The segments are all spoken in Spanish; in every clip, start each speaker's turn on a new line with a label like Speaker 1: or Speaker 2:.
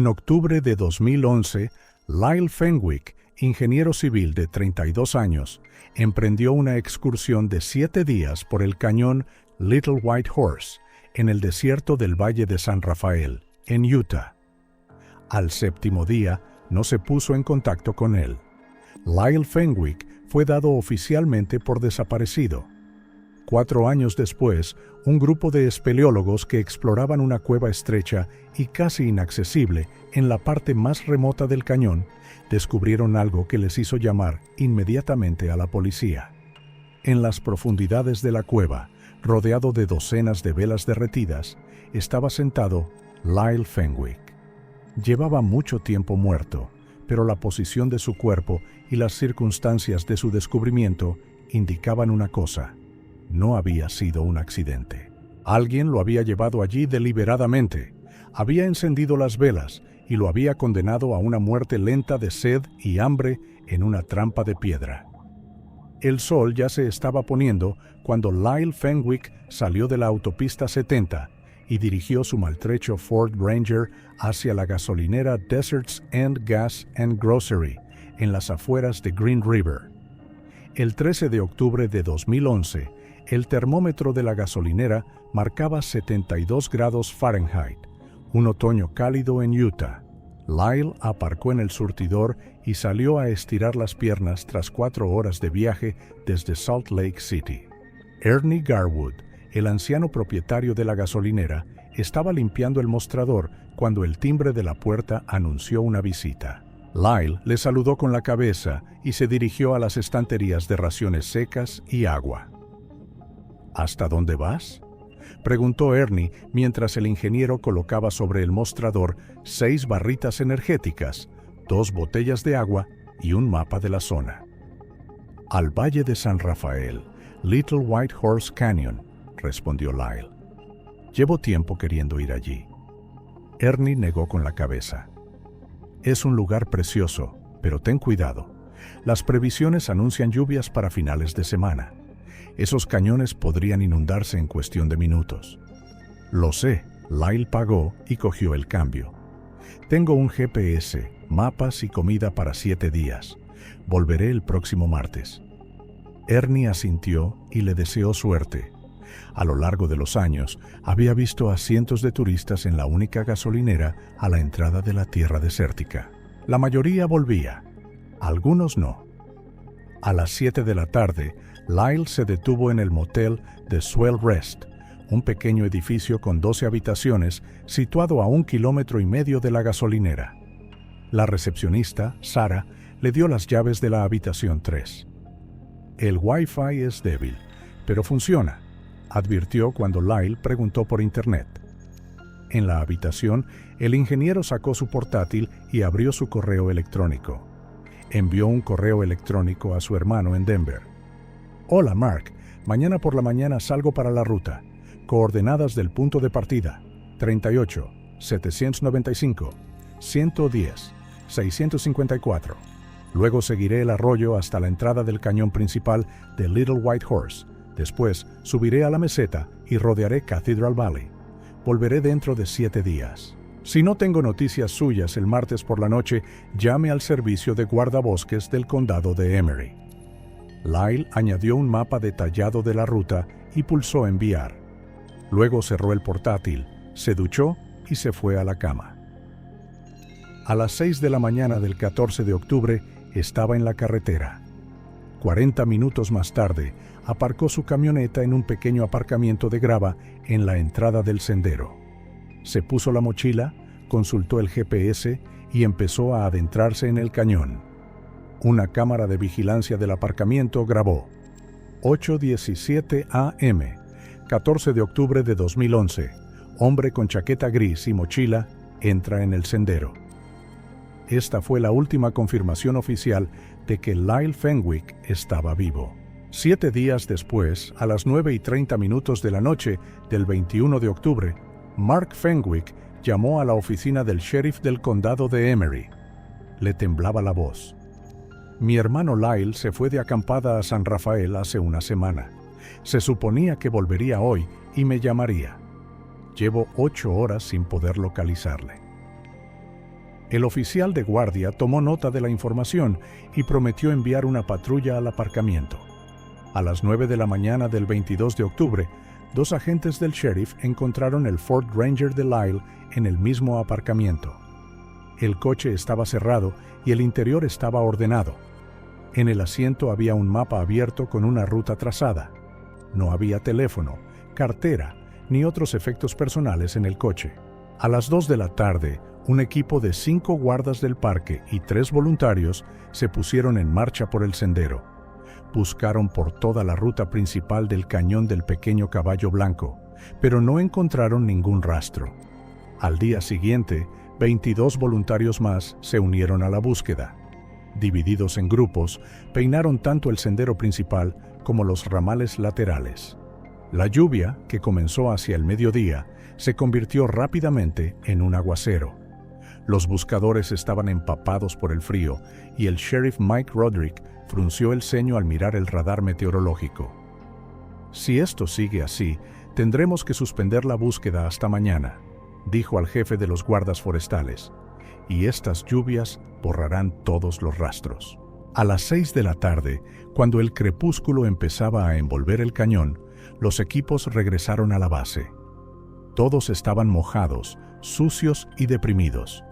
Speaker 1: En octubre de 2011, Lyle Fenwick, ingeniero civil de 32 años, emprendió una excursión de 7 días por el cañón Little White Horse, en el desierto del Valle de San Rafael, en Utah. Al séptimo día, no se puso en contacto con él. Lyle Fenwick fue dado oficialmente por desaparecido. 4 años después, un grupo de espeleólogos que exploraban una cueva estrecha y casi inaccesible en la parte más remota del cañón, descubrieron algo que les hizo llamar inmediatamente a la policía. En las profundidades de la cueva, rodeado de docenas de velas derretidas, estaba sentado Lyle Fenwick. Llevaba mucho tiempo muerto, pero la posición de su cuerpo y las circunstancias de su descubrimiento indicaban una cosa: no había sido un accidente. Alguien lo había llevado allí deliberadamente, había encendido las velas y lo había condenado a una muerte lenta de sed y hambre en una trampa de piedra. El sol ya se estaba poniendo cuando Lyle Fenwick salió de la autopista 70 y dirigió su maltrecho Ford Ranger hacia la gasolinera Deserts End Gas and Grocery, en las afueras de Green River. El 13 de octubre de 2011, el termómetro de la gasolinera marcaba 72 grados Fahrenheit, un otoño cálido en Utah. Lyle aparcó en el surtidor y salió a estirar las piernas tras 4 horas de viaje desde Salt Lake City. Ernie Garwood, el anciano propietario de la gasolinera, estaba limpiando el mostrador cuando el timbre de la puerta anunció una visita. Lyle le saludó con la cabeza y se dirigió a las estanterías de raciones secas y agua. ¿Hasta dónde vas?, preguntó Ernie mientras el ingeniero colocaba sobre el mostrador 6 barritas energéticas, 2 botellas de agua y un mapa de la zona. Al Valle de San Rafael, Little White Horse Canyon, respondió Lyle. Llevo tiempo queriendo ir allí. Ernie negó con la cabeza. Es un lugar precioso, pero ten cuidado. Las previsiones anuncian lluvias para finales de semana. Esos cañones podrían inundarse en cuestión de minutos. Lo sé, Lyle pagó y cogió el cambio. Tengo un GPS, mapas y comida para 7 días. Volveré el próximo martes. Ernie asintió y le deseó suerte. A lo largo de los años, había visto a cientos de turistas en la única gasolinera a la entrada de la tierra desértica. La mayoría volvía, algunos no. A las 7 de la tarde, Lyle se detuvo en el motel de Swell Rest, un pequeño edificio con 12 habitaciones situado a 1,5 kilómetros de la gasolinera. La recepcionista, Sara, le dio las llaves de la habitación 3. El Wi-Fi es débil, pero funciona, advirtió cuando Lyle preguntó por internet. En la habitación, el ingeniero sacó su portátil y abrió su correo electrónico. Envió un correo electrónico a su hermano en Denver. Hola Mark, mañana por la mañana salgo para la ruta. Coordenadas del punto de partida: 38, 795, 110, 654. Luego seguiré el arroyo hasta la entrada del cañón principal de Little White Horse. Después subiré a la meseta y rodearé Cathedral Valley. Volveré dentro de 7 días. Si no tengo noticias suyas el martes por la noche, llame al servicio de guardabosques del condado de Emery. Lyle añadió un mapa detallado de la ruta y pulsó enviar. Luego cerró el portátil, se duchó y se fue a la cama. A las 6 de la mañana del 14 de octubre estaba en la carretera. 40 minutos más tarde, aparcó su camioneta en un pequeño aparcamiento de grava en la entrada del sendero. Se puso la mochila, consultó el GPS y empezó a adentrarse en el cañón. Una cámara de vigilancia del aparcamiento grabó: 8:17 a.m., 14 de octubre de 2011. Hombre con chaqueta gris y mochila entra en el sendero. Esta fue la última confirmación oficial de que Lyle Fenwick estaba vivo. 7 días después, a las 9:30 de la noche del 21 de octubre, Mark Fenwick llamó a la oficina del sheriff del condado de Emery. Le temblaba la voz. Mi hermano Lyle se fue de acampada a San Rafael hace una semana. Se suponía que volvería hoy y me llamaría. Llevo 8 horas sin poder localizarle. El oficial de guardia tomó nota de la información y prometió enviar una patrulla al aparcamiento. A las 9 de la mañana del 22 de octubre, 2 agentes del sheriff encontraron el Ford Ranger de Lyle en el mismo aparcamiento. El coche estaba cerrado y el interior estaba ordenado. En el asiento había un mapa abierto con una ruta trazada. No había teléfono, cartera, ni otros efectos personales en el coche. A las 2 de la tarde, un equipo de 5 guardas del parque y 3 voluntarios se pusieron en marcha por el sendero. Buscaron por toda la ruta principal del cañón del Pequeño Caballo Blanco, pero no encontraron ningún rastro. Al día siguiente, 22 voluntarios más se unieron a la búsqueda. Divididos en grupos, peinaron tanto el sendero principal como los ramales laterales. La lluvia, que comenzó hacia el mediodía, se convirtió rápidamente en un aguacero. Los buscadores estaban empapados por el frío y el sheriff Mike Roderick frunció el ceño al mirar el radar meteorológico. «Si esto sigue así, tendremos que suspender la búsqueda hasta mañana», dijo al jefe de los guardas forestales, «y estas lluvias borrarán todos los rastros». A las 6 de la tarde, cuando el crepúsculo empezaba a envolver el cañón, los equipos regresaron a la base. Todos estaban mojados, sucios y deprimidos.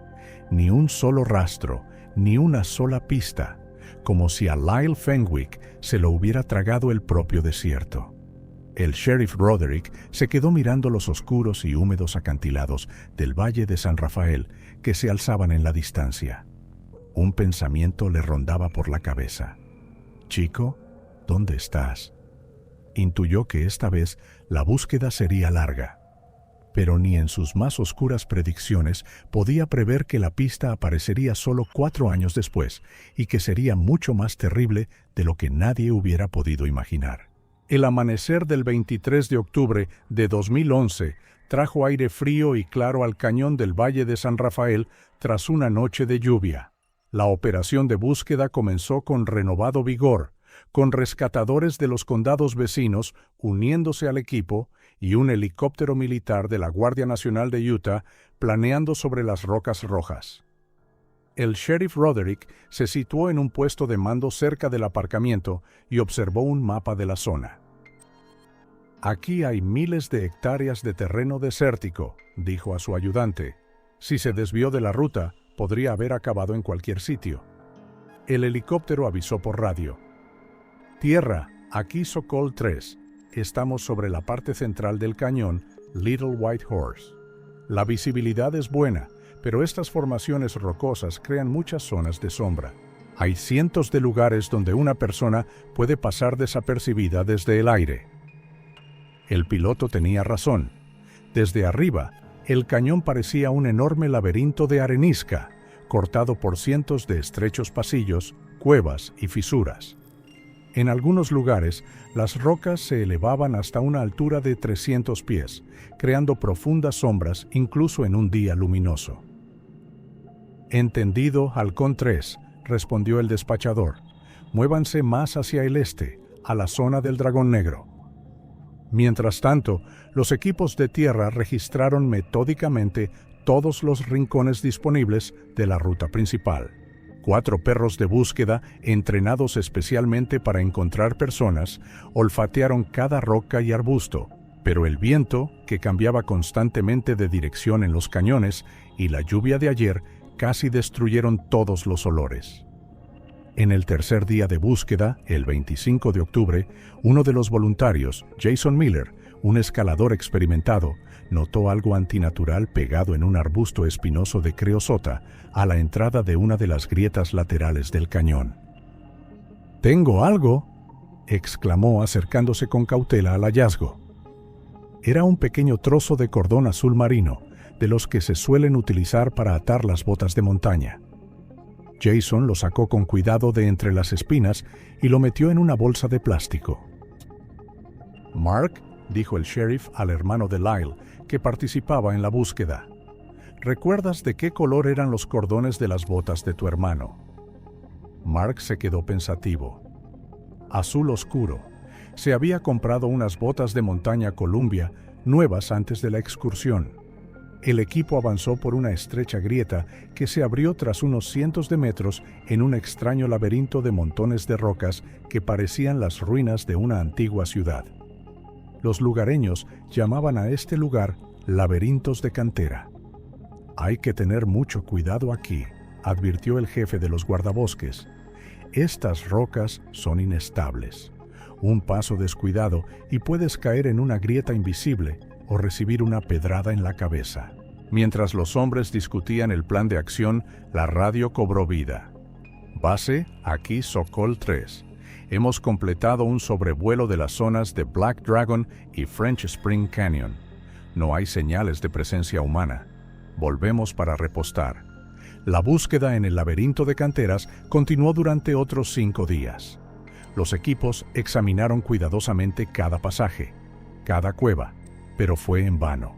Speaker 1: Ni un solo rastro, ni una sola pista, como si a Lyle Fenwick se lo hubiera tragado el propio desierto. El sheriff Roderick se quedó mirando los oscuros y húmedos acantilados del Valle de San Rafael que se alzaban en la distancia. Un pensamiento le rondaba por la cabeza. «Chico, ¿dónde estás?». Intuyó que esta vez la búsqueda sería larga, pero ni en sus más oscuras predicciones podía prever que la pista aparecería solo 4 años después y que sería mucho más terrible de lo que nadie hubiera podido imaginar. El amanecer del 23 de octubre de 2011 trajo aire frío y claro al cañón del Valle de San Rafael tras una noche de lluvia. La operación de búsqueda comenzó con renovado vigor, con rescatadores de los condados vecinos uniéndose al equipo y un helicóptero militar de la Guardia Nacional de Utah planeando sobre las rocas rojas. El sheriff Roderick se situó en un puesto de mando cerca del aparcamiento y observó un mapa de la zona. «Aquí hay miles de hectáreas de terreno desértico», dijo a su ayudante. «Si se desvió de la ruta, podría haber acabado en cualquier sitio». El helicóptero avisó por radio. «Tierra, aquí Sokol 3. Estamos sobre la parte central del cañón Little White Horse. La visibilidad es buena, pero estas formaciones rocosas crean muchas zonas de sombra. Hay cientos de lugares donde una persona puede pasar desapercibida desde el aire». El piloto tenía razón. Desde arriba, el cañón parecía un enorme laberinto de arenisca, cortado por cientos de estrechos pasillos, cuevas y fisuras. En algunos lugares, las rocas se elevaban hasta una altura de 300 pies, creando profundas sombras incluso en un día luminoso. «Entendido, Halcón 3», respondió el despachador. «Muévanse más hacia el este, a la zona del Dragón Negro». Mientras tanto, los equipos de tierra registraron metódicamente todos los rincones disponibles de la ruta principal. 4 perros de búsqueda, entrenados especialmente para encontrar personas, olfatearon cada roca y arbusto, pero el viento, que cambiaba constantemente de dirección en los cañones, y la lluvia de ayer casi destruyeron todos los olores. En el tercer día de búsqueda, el 25 de octubre, uno de los voluntarios, Jason Miller, un escalador experimentado, notó algo antinatural pegado en un arbusto espinoso de creosota a la entrada de una de las grietas laterales del cañón. «¡Tengo algo!», exclamó acercándose con cautela al hallazgo. Era un pequeño trozo de cordón azul marino, de los que se suelen utilizar para atar las botas de montaña. Jason lo sacó con cuidado de entre las espinas y lo metió en una bolsa de plástico. «Mark», dijo el sheriff al hermano de Lyle, que participaba en la búsqueda, «¿recuerdas de qué color eran los cordones de las botas de tu hermano?». Mark se quedó pensativo. «Azul oscuro. Se había comprado unas botas de montaña Columbia nuevas antes de la excursión». El equipo avanzó por una estrecha grieta que se abrió tras unos cientos de metros en un extraño laberinto de montones de rocas que parecían las ruinas de una antigua ciudad. Los lugareños llamaban a este lugar laberintos de cantera. «Hay que tener mucho cuidado aquí», advirtió el jefe de los guardabosques. «Estas rocas son inestables. Un paso descuidado y puedes caer en una grieta invisible o recibir una pedrada en la cabeza». Mientras los hombres discutían el plan de acción, la radio cobró vida. «Base, aquí Sokol 3. Hemos completado un sobrevuelo de las zonas de Black Dragon y French Spring Canyon. No hay señales de presencia humana. Volvemos para repostar». La búsqueda en el laberinto de canteras continuó durante otros 5 días. Los equipos examinaron cuidadosamente cada pasaje, cada cueva, pero fue en vano.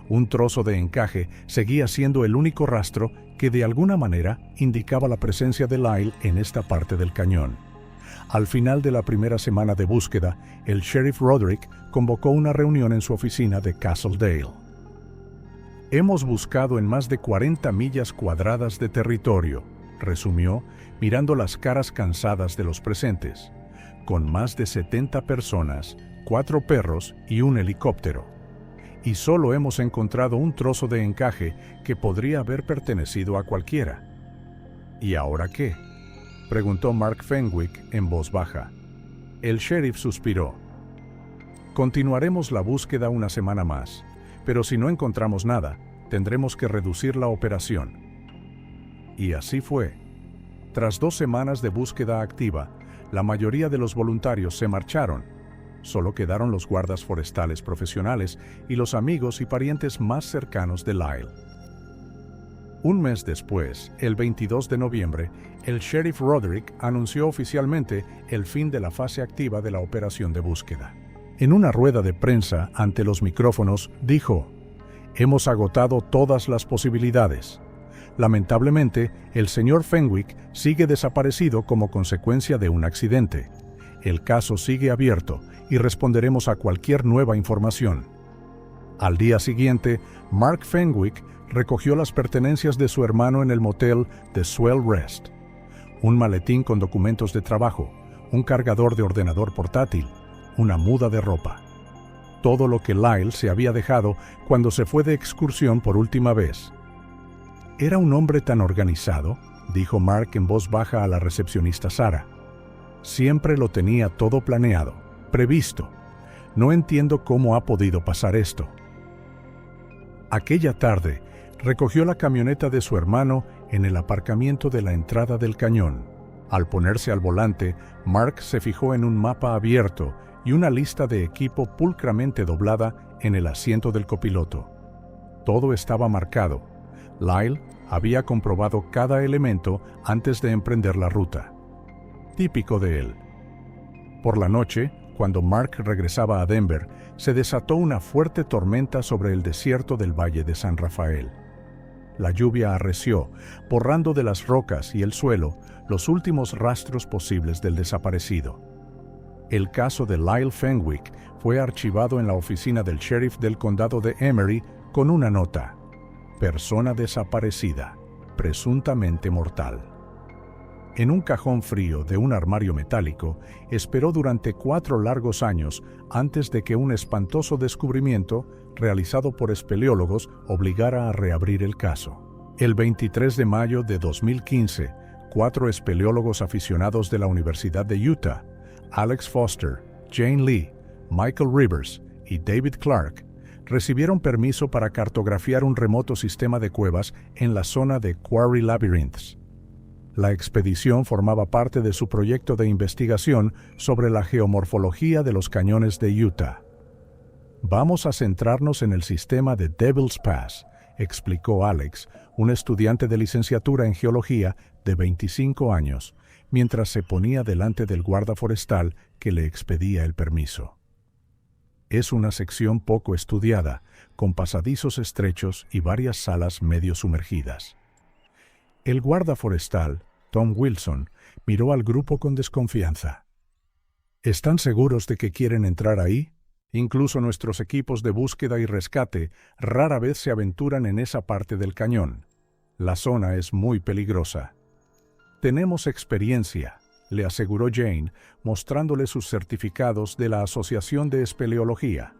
Speaker 1: Un trozo de encaje seguía siendo el único rastro que de alguna manera indicaba la presencia de Lyle en esta parte del cañón. Al final de la primera semana de búsqueda, el sheriff Roderick convocó una reunión en su oficina de Castle Dale. «Hemos buscado en más de 40 millas cuadradas de territorio», resumió, mirando las caras cansadas de los presentes, «con más de 70 personas, 4 perros y un helicóptero. Y solo hemos encontrado un trozo de encaje que podría haber pertenecido a cualquiera». «¿Y ahora qué?», preguntó Mark Fenwick en voz baja. El sheriff suspiró. «Continuaremos la búsqueda una semana más, pero si no encontramos nada, tendremos que reducir la operación». Y así fue. Tras 2 semanas de búsqueda activa, la mayoría de los voluntarios se marcharon. Solo quedaron los guardas forestales profesionales y los amigos y parientes más cercanos de Lyle. Un mes después, el 22 de noviembre, el sheriff Roderick anunció oficialmente el fin de la fase activa de la operación de búsqueda. En una rueda de prensa ante los micrófonos, dijo: «Hemos agotado todas las posibilidades. Lamentablemente, el señor Fenwick sigue desaparecido como consecuencia de un accidente. El caso sigue abierto y responderemos a cualquier nueva información». Al día siguiente, Mark Fenwick recogió las pertenencias de su hermano en el motel The Swell Rest. Un maletín con documentos de trabajo, un cargador de ordenador portátil, una muda de ropa. Todo lo que Lyle se había dejado cuando se fue de excursión por última vez. «Era un hombre tan organizado», dijo Mark en voz baja a la recepcionista Sarah. «Siempre lo tenía todo planeado, previsto. No entiendo cómo ha podido pasar esto». Aquella tarde, recogió la camioneta de su hermano en el aparcamiento de la entrada del cañón. Al ponerse al volante, Mark se fijó en un mapa abierto y una lista de equipo pulcramente doblada en el asiento del copiloto. Todo estaba marcado. Lyle había comprobado cada elemento antes de emprender la ruta. Típico de él. Por la noche, cuando Mark regresaba a Denver, se desató una fuerte tormenta sobre el desierto del Valle de San Rafael. La lluvia arreció, borrando de las rocas y el suelo los últimos rastros posibles del desaparecido. El caso de Lyle Fenwick fue archivado en la oficina del sheriff del condado de Emery con una nota: «Persona desaparecida, presuntamente mortal». En un cajón frío de un armario metálico, esperó durante 4 largos años antes de que un espantoso descubrimiento, realizado por espeleólogos, obligara a reabrir el caso. El 23 de mayo de 2015, 4 espeleólogos aficionados de la Universidad de Utah, Alex Foster, Jane Lee, Michael Rivers y David Clark, recibieron permiso para cartografiar un remoto sistema de cuevas en la zona de Quarry Labyrinths. La expedición formaba parte de su proyecto de investigación sobre la geomorfología de los cañones de Utah. «Vamos a centrarnos en el sistema de Devil's Pass», explicó Alex, un estudiante de licenciatura en geología de 25 años, mientras se ponía delante del guarda forestal que le expedía el permiso. «Es una sección poco estudiada, con pasadizos estrechos y varias salas medio sumergidas». El guarda forestal, Tom Wilson, miró al grupo con desconfianza. «¿Están seguros de que quieren entrar ahí?», Incluso nuestros equipos de búsqueda y rescate rara vez se aventuran en esa parte del cañón. La zona es muy peligrosa. Tenemos experiencia, le aseguró Jane, mostrándole sus certificados de la Asociación de Espeleología,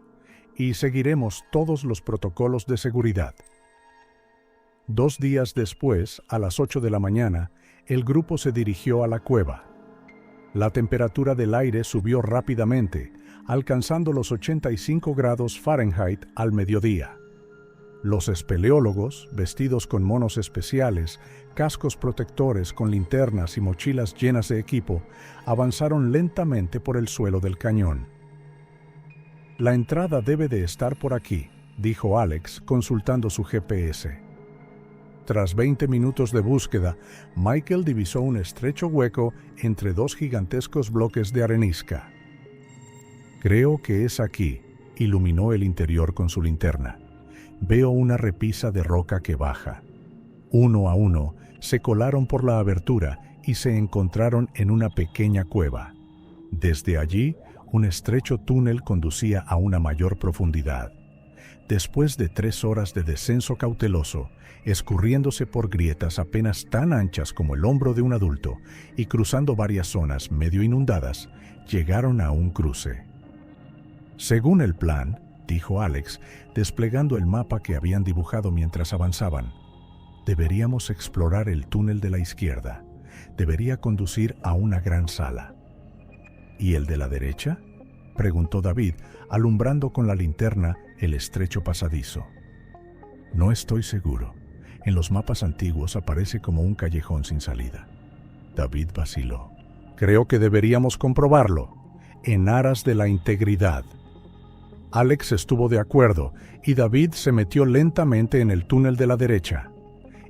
Speaker 1: y seguiremos todos los protocolos de seguridad. 2 días después, a las 8 de la mañana, el grupo se dirigió a la cueva. La temperatura del aire subió rápidamente, alcanzando los 85 grados Fahrenheit al mediodía. Los espeleólogos, vestidos con monos especiales, cascos protectores con linternas y mochilas llenas de equipo, avanzaron lentamente por el suelo del cañón. «La entrada debe de estar por aquí», dijo Alex, consultando su GPS. Tras 20 minutos de búsqueda, Michael divisó un estrecho hueco entre 2 gigantescos bloques de arenisca. «Creo que es aquí», iluminó el interior con su linterna. «Veo una repisa de roca que baja». Uno a uno, se colaron por la abertura y se encontraron en una pequeña cueva. Desde allí, un estrecho túnel conducía a una mayor profundidad. Después de 3 horas de descenso cauteloso, escurriéndose por grietas apenas tan anchas como el hombro de un adulto y cruzando varias zonas medio inundadas, llegaron a un cruce. «Según el plan», dijo Alex, desplegando el mapa que habían dibujado mientras avanzaban, «deberíamos explorar el túnel de la izquierda. Debería conducir a una gran sala». «¿Y el de la derecha?», preguntó David, alumbrando con la linterna el estrecho pasadizo. «No estoy seguro. En los mapas antiguos aparece como un callejón sin salida». David vaciló. «Creo que deberíamos comprobarlo, en aras de la integridad». Alex estuvo de acuerdo y David se metió lentamente en el túnel de la derecha.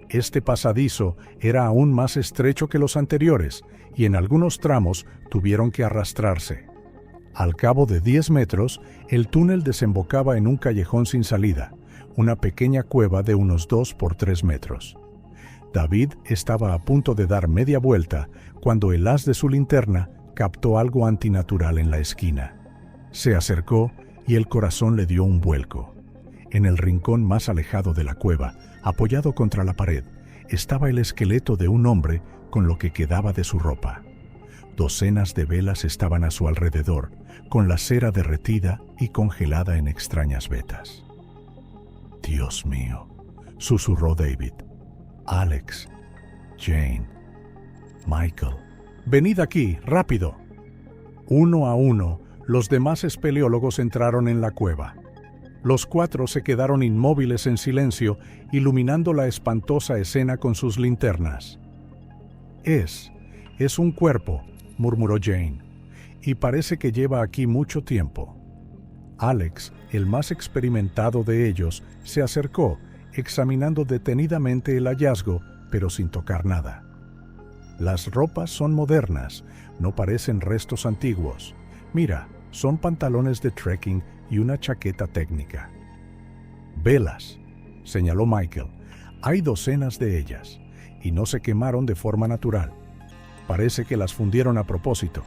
Speaker 1: Este pasadizo era aún más estrecho que los anteriores y en algunos tramos tuvieron que arrastrarse. Al cabo de 10 metros, el túnel desembocaba en un callejón sin salida, una pequeña cueva de unos 2 por 3 metros. David estaba a punto de dar media vuelta cuando el haz de su linterna captó algo antinatural en la esquina. Se acercó y el corazón le dio un vuelco. En el rincón más alejado de la cueva, apoyado contra la pared, estaba el esqueleto de un hombre con lo que quedaba de su ropa. Docenas de velas estaban a su alrededor, con la cera derretida y congelada en extrañas vetas. «Dios mío», susurró David. «Alex, Jane, Michael, venid aquí, rápido». Uno a uno, los demás espeleólogos entraron en la cueva. Los 4 se quedaron inmóviles en silencio, iluminando la espantosa escena con sus linternas. Es un cuerpo», murmuró Jane, «y parece que lleva aquí mucho tiempo». Alex, el más experimentado de ellos, se acercó, examinando detenidamente el hallazgo, pero sin tocar nada. «Las ropas son modernas, no parecen restos antiguos. Mira, son pantalones de trekking y una chaqueta técnica». «Velas», señaló Michael. «Hay docenas de ellas, y no se quemaron de forma natural. Parece que las fundieron a propósito».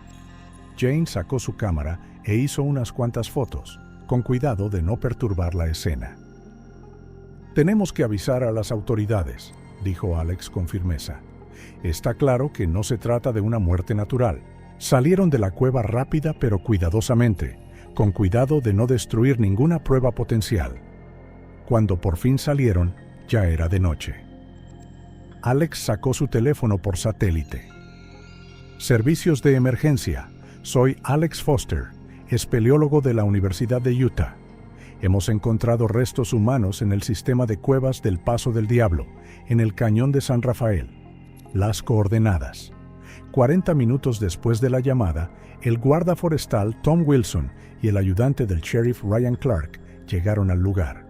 Speaker 1: Jane sacó su cámara e hizo unas cuantas fotos, con cuidado de no perturbar la escena. «Tenemos que avisar a las autoridades», dijo Alex con firmeza. «Está claro que no se trata de una muerte natural. Salieron de la cueva rápida pero cuidadosamente, con cuidado de no destruir ninguna prueba potencial. Cuando por fin salieron, ya era de noche». Alex sacó su teléfono por satélite. «Servicios de emergencia. Soy Alex Foster, espeleólogo de la Universidad de Utah. Hemos encontrado restos humanos en el sistema de cuevas del Paso del Diablo, en el Cañón de San Rafael. Las coordenadas». 40 minutos después de la llamada, el guarda forestal Tom Wilson y el ayudante del sheriff Ryan Clark llegaron al lugar.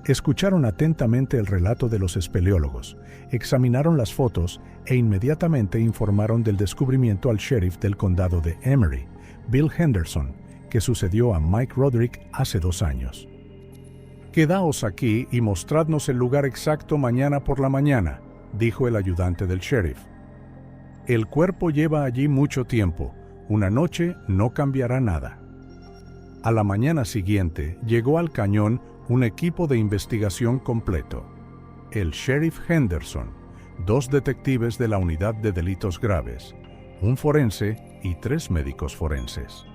Speaker 1: Escucharon atentamente el relato de los espeleólogos, examinaron las fotos e inmediatamente informaron del descubrimiento al sheriff del condado de Emery, Bill Henderson, que sucedió a Mike Roderick hace 2 años. «Quedaos aquí y mostradnos el lugar exacto mañana por la mañana», dijo el ayudante del sheriff. «El cuerpo lleva allí mucho tiempo. Una noche no cambiará nada». A la mañana siguiente llegó al cañón un equipo de investigación completo. El sheriff Henderson, 2 detectives de la unidad de delitos graves, un forense y 3 médicos forenses.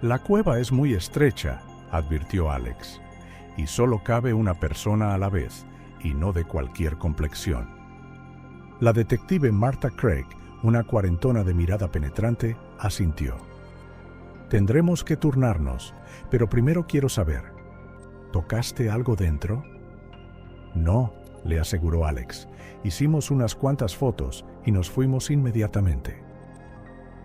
Speaker 1: La cueva es muy estrecha, advirtió Alex, y solo cabe una persona a la vez, y no de cualquier complexión. La detective Martha Craig, una cuarentona de mirada penetrante, asintió. Tendremos que turnarnos, pero primero quiero saber, ¿tocaste algo dentro? No, le aseguró Alex. Hicimos unas cuantas fotos y nos fuimos inmediatamente.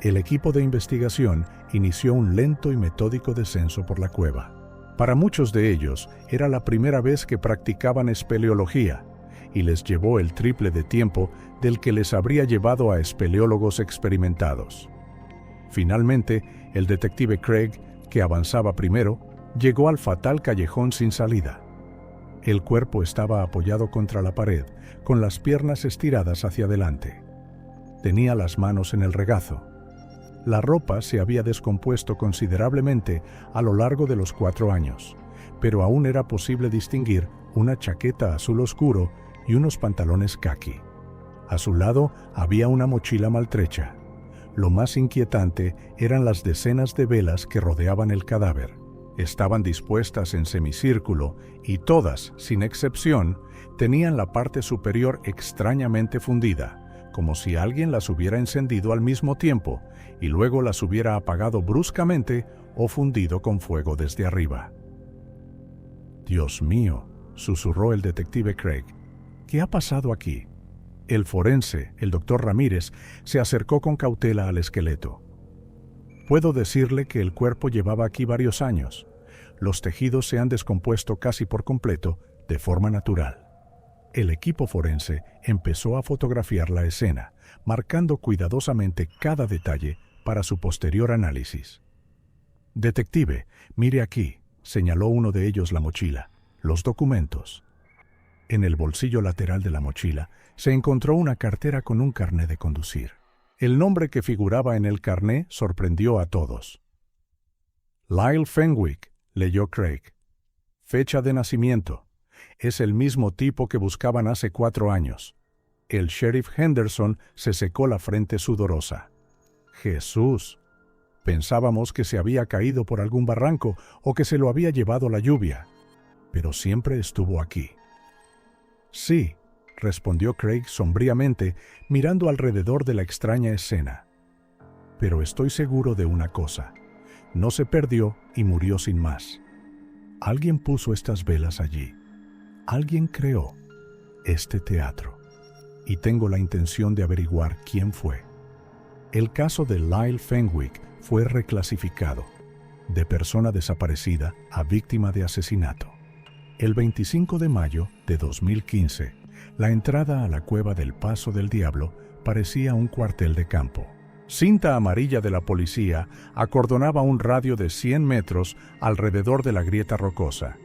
Speaker 1: El equipo de investigación inició un lento y metódico descenso por la cueva. Para muchos de ellos era la primera vez que practicaban espeleología y les llevó el triple de tiempo del que les habría llevado a espeleólogos experimentados. Finalmente, el detective Craig, que avanzaba primero, llegó al fatal callejón sin salida. El cuerpo estaba apoyado contra la pared, con las piernas estiradas hacia adelante. Tenía las manos en el regazo. La ropa se había descompuesto considerablemente a lo largo de los 4 años, pero aún era posible distinguir una chaqueta azul oscuro y unos pantalones caqui. A su lado había una mochila maltrecha. Lo más inquietante eran las decenas de velas que rodeaban el cadáver. Estaban dispuestas en semicírculo y todas, sin excepción, tenían la parte superior extrañamente fundida, como si alguien las hubiera encendido al mismo tiempo y luego las hubiera apagado bruscamente o fundido con fuego desde arriba. «Dios mío», susurró el detective Craig, «¿qué ha pasado aquí?» El forense, el doctor Ramírez, se acercó con cautela al esqueleto. «Puedo decirle que el cuerpo llevaba aquí varios años. Los tejidos se han descompuesto casi por completo, de forma natural». El equipo forense empezó a fotografiar la escena, marcando cuidadosamente cada detalle para su posterior análisis. «Detective, mire aquí», señaló uno de ellos la mochila, «los documentos». En el bolsillo lateral de la mochila se encontró una cartera con un carné de conducir. El nombre que figuraba en el carné sorprendió a todos. Lyle Fenwick, leyó Craig. Fecha de nacimiento. Es el mismo tipo que buscaban hace 4 años. El sheriff Henderson se secó la frente sudorosa. Jesús. Pensábamos que se había caído por algún barranco o que se lo había llevado la lluvia. Pero siempre estuvo aquí. Sí, respondió Craig sombríamente, mirando alrededor de la extraña escena. Pero estoy seguro de una cosa. No se perdió y murió sin más. Alguien puso estas velas allí. Alguien creó este teatro. Y tengo la intención de averiguar quién fue. El caso de Lyle Fenwick fue reclasificado, de persona desaparecida a víctima de asesinato. El 25 de mayo de 2015, la entrada a la cueva del Paso del Diablo parecía un cuartel de campo. Cinta amarilla de la policía acordonaba un radio de 100 metros alrededor de la grieta rocosa.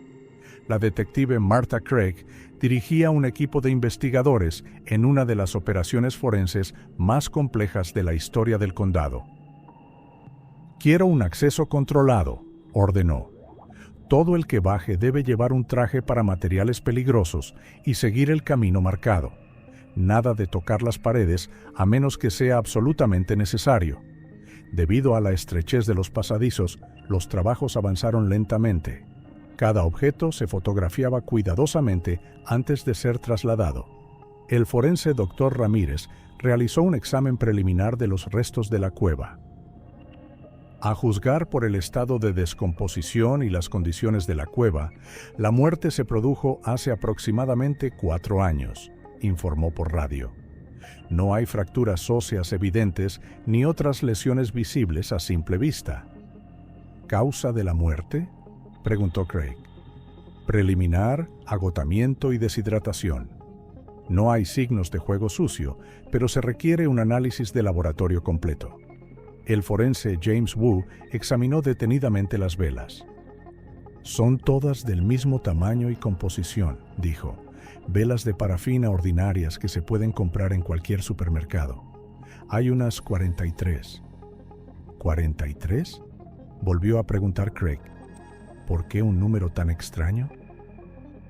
Speaker 1: La detective Martha Craig dirigía un equipo de investigadores en una de las operaciones forenses más complejas de la historia del condado. «Quiero un acceso controlado», ordenó. «Todo el que baje debe llevar un traje para materiales peligrosos y seguir el camino marcado. Nada de tocar las paredes a menos que sea absolutamente necesario». Debido a la estrechez de los pasadizos, los trabajos avanzaron lentamente. Cada objeto se fotografiaba cuidadosamente antes de ser trasladado. El forense Dr. Ramírez realizó un examen preliminar de los restos de la cueva. A juzgar por el estado de descomposición y las condiciones de la cueva, la muerte se produjo hace aproximadamente 4 años, informó por radio. No hay fracturas óseas evidentes ni otras lesiones visibles a simple vista. ¿Causa de la muerte?, preguntó Craig. Preliminar, agotamiento y deshidratación. No hay signos de juego sucio, pero se requiere un análisis de laboratorio completo. El forense James Wu examinó detenidamente las velas. «Son todas del mismo tamaño y composición», dijo. «Velas de parafina ordinarias que se pueden comprar en cualquier supermercado. Hay unas 43». «¿43? Volvió a preguntar Craig. ¿Por qué un número tan extraño?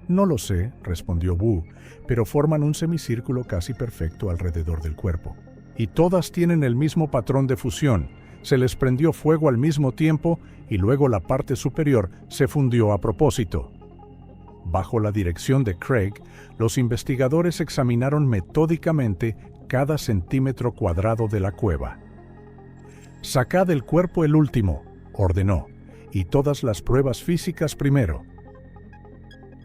Speaker 1: No lo sé, respondió Wu, pero forman un semicírculo casi perfecto alrededor del cuerpo. Y todas tienen el mismo patrón de fusión. Se les prendió fuego al mismo tiempo y luego la parte superior se fundió a propósito. Bajo la dirección de Craig, los investigadores examinaron metódicamente cada centímetro cuadrado de la cueva. «Sacad del cuerpo el último», ordenó, «y todas las pruebas físicas primero».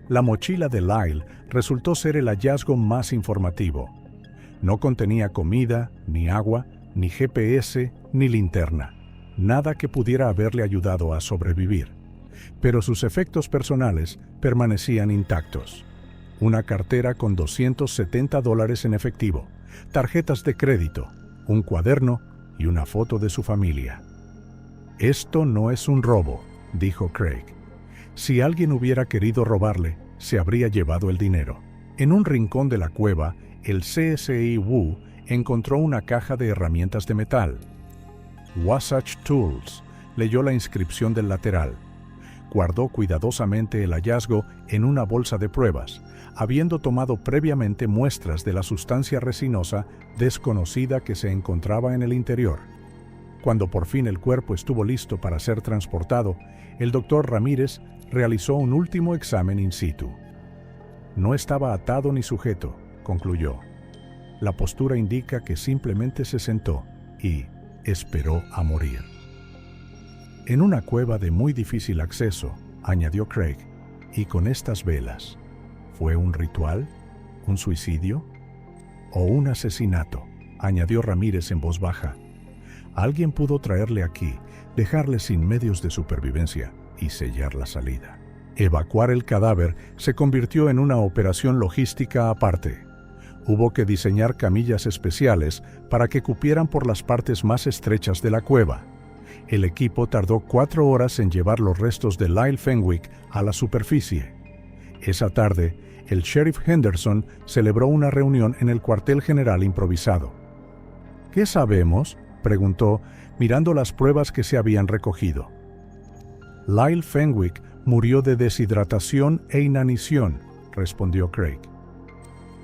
Speaker 1: La mochila de Lyle resultó ser el hallazgo más informativo. No contenía comida, ni agua, ni GPS, ni linterna. Nada que pudiera haberle ayudado a sobrevivir. Pero sus efectos personales permanecían intactos. Una cartera con $270 en efectivo, tarjetas de crédito, un cuaderno y una foto de su familia. «Esto no es un robo», dijo Craig. «Si alguien hubiera querido robarle, se habría llevado el dinero». En un rincón de la cueva, el CSI Wu encontró una caja de herramientas de metal. «Wasatch Tools», leyó la inscripción del lateral. Guardó cuidadosamente el hallazgo en una bolsa de pruebas, habiendo tomado previamente muestras de la sustancia resinosa desconocida que se encontraba en el interior. Cuando por fin el cuerpo estuvo listo para ser transportado, el doctor Ramírez realizó un último examen in situ. No estaba atado ni sujeto, concluyó. La postura indica que simplemente se sentó y esperó a morir. En una cueva de muy difícil acceso, añadió Craig, y con estas velas. ¿Fue un ritual? ¿Un suicidio? ¿O un asesinato?, añadió Ramírez en voz baja. Alguien pudo traerle aquí, dejarle sin medios de supervivencia y sellar la salida. Evacuar el cadáver se convirtió en una operación logística aparte. Hubo que diseñar camillas especiales para que cupieran por las partes más estrechas de la cueva. El equipo tardó 4 horas en llevar los restos de Lyle Fenwick a la superficie. Esa tarde, el sheriff Henderson celebró una reunión en el cuartel general improvisado. «¿Qué sabemos?», preguntó, mirando las pruebas que se habían recogido. «Lyle Fenwick murió de deshidratación e inanición», respondió Craig.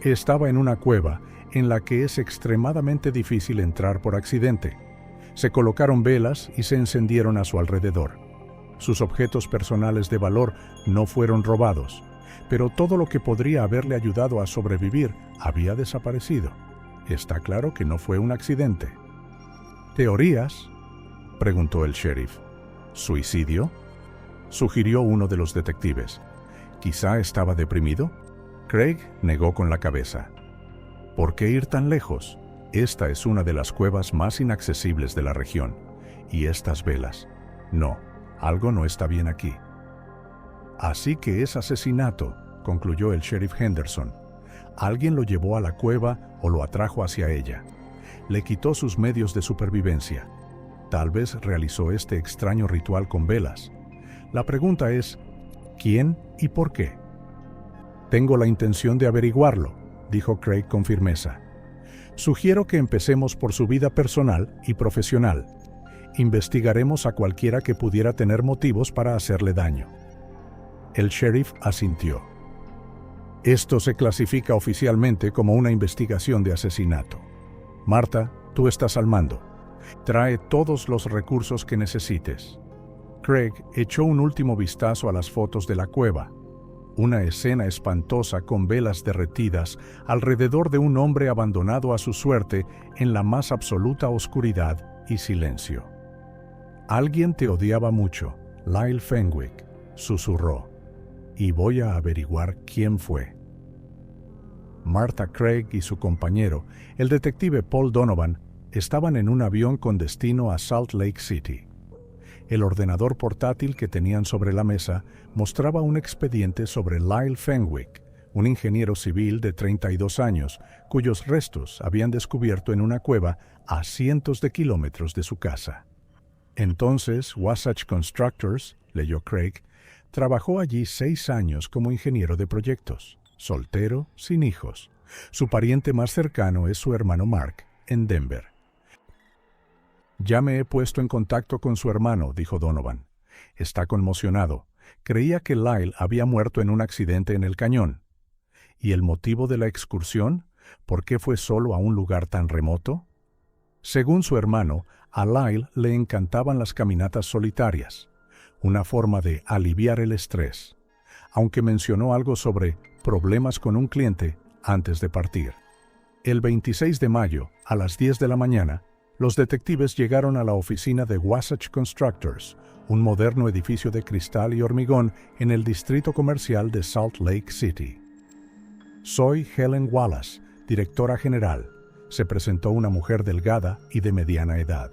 Speaker 1: Estaba en una cueva en la que es extremadamente difícil entrar por accidente. Se colocaron velas y se encendieron a su alrededor. Sus objetos personales de valor no fueron robados, pero todo lo que podría haberle ayudado a sobrevivir había desaparecido. Está claro que no fue un accidente. «¿Teorías?», preguntó el sheriff. «¿Suicidio?», sugirió uno de los detectives. «¿Quizá estaba deprimido?». Craig negó con la cabeza. «¿Por qué ir tan lejos? Esta es una de las cuevas más inaccesibles de la región. Y estas velas. No, algo no está bien aquí». «Así que es asesinato», concluyó el sheriff Henderson. «Alguien lo llevó a la cueva o lo atrajo hacia ella. Le quitó sus medios de supervivencia. Tal vez realizó este extraño ritual con velas. La pregunta es, ¿quién y por qué?». «Tengo la intención de averiguarlo», dijo Craig con firmeza. «Sugiero que empecemos por su vida personal y profesional. Investigaremos a cualquiera que pudiera tener motivos para hacerle daño». El sheriff asintió. «Esto se clasifica oficialmente como una investigación de asesinato. Marta, tú estás al mando. Trae todos los recursos que necesites». Craig echó un último vistazo a las fotos de la cueva. Una escena espantosa con velas derretidas alrededor de un hombre abandonado a su suerte en la más absoluta oscuridad y silencio. «Alguien te odiaba mucho, Lyle Fenwick», susurró, «y voy a averiguar quién fue». Martha Craig y su compañero, el detective Paul Donovan, estaban en un avión con destino a Salt Lake City. El ordenador portátil que tenían sobre la mesa mostraba un expediente sobre Lyle Fenwick, un ingeniero civil de 32 años, cuyos restos habían descubierto en una cueva a cientos de kilómetros de su casa. Entonces, Wasatch Constructors, leyó Craig, trabajó allí 6 años como ingeniero de proyectos, soltero, sin hijos. Su pariente más cercano es su hermano Mark, en Denver. Ya me he puesto en contacto con su hermano, dijo Donovan. Está conmocionado. Creía que Lyle había muerto en un accidente en el cañón. ¿Y el motivo de la excursión? ¿Por qué fue solo a un lugar tan remoto? Según su hermano, a Lyle le encantaban las caminatas solitarias, una forma de aliviar el estrés, aunque mencionó algo sobre problemas con un cliente antes de partir. El 26 de mayo, a las 10 de la mañana, los detectives llegaron a la oficina de Wasatch Constructors, un moderno edificio de cristal y hormigón en el distrito comercial de Salt Lake City. Soy Helen Wallace, directora general, se presentó una mujer delgada y de mediana edad.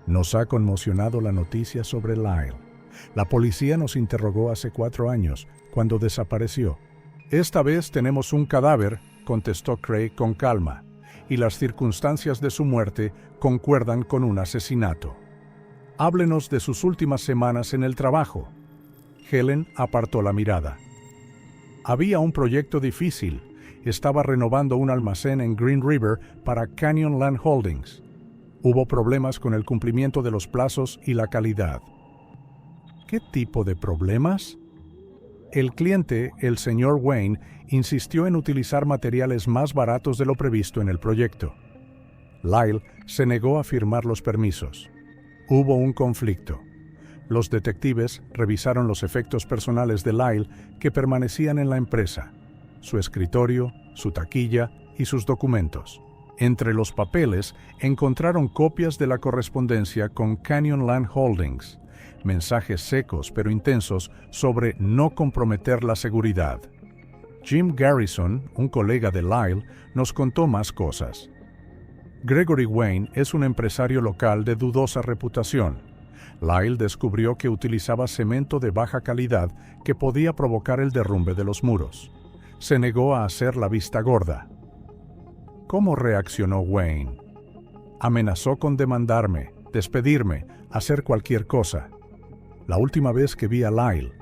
Speaker 1: Nos ha conmocionado la noticia sobre Lyle. La policía nos interrogó hace 4 años, cuando desapareció. Esta vez tenemos un cadáver, contestó Craig con calma, y las circunstancias de su muerte concuerdan con un asesinato. Háblenos de sus últimas semanas en el trabajo. Helen apartó la mirada. Había un proyecto difícil. Estaba renovando un almacén en Green River para Canyon Land Holdings. Hubo problemas con el cumplimiento de los plazos y la calidad. ¿Qué tipo de problemas? El cliente, el señor Wayne, insistió en utilizar materiales más baratos de lo previsto en el proyecto. Lyle se negó a firmar los permisos. Hubo un conflicto. Los detectives revisaron los efectos personales de Lyle que permanecían en la empresa, su escritorio, su taquilla y sus documentos. Entre los papeles encontraron copias de la correspondencia con Canyon Land Holdings, mensajes secos pero intensos sobre no comprometer la seguridad. Jim Garrison, un colega de Lyle, nos contó más cosas. Gregory Wayne es un empresario local de dudosa reputación. Lyle descubrió que utilizaba cemento de baja calidad que podía provocar el derrumbe de los muros. Se negó a hacer la vista gorda. ¿Cómo reaccionó Wayne? Amenazó con demandarme, despedirme, hacer cualquier cosa. La última vez que vi a Lyle,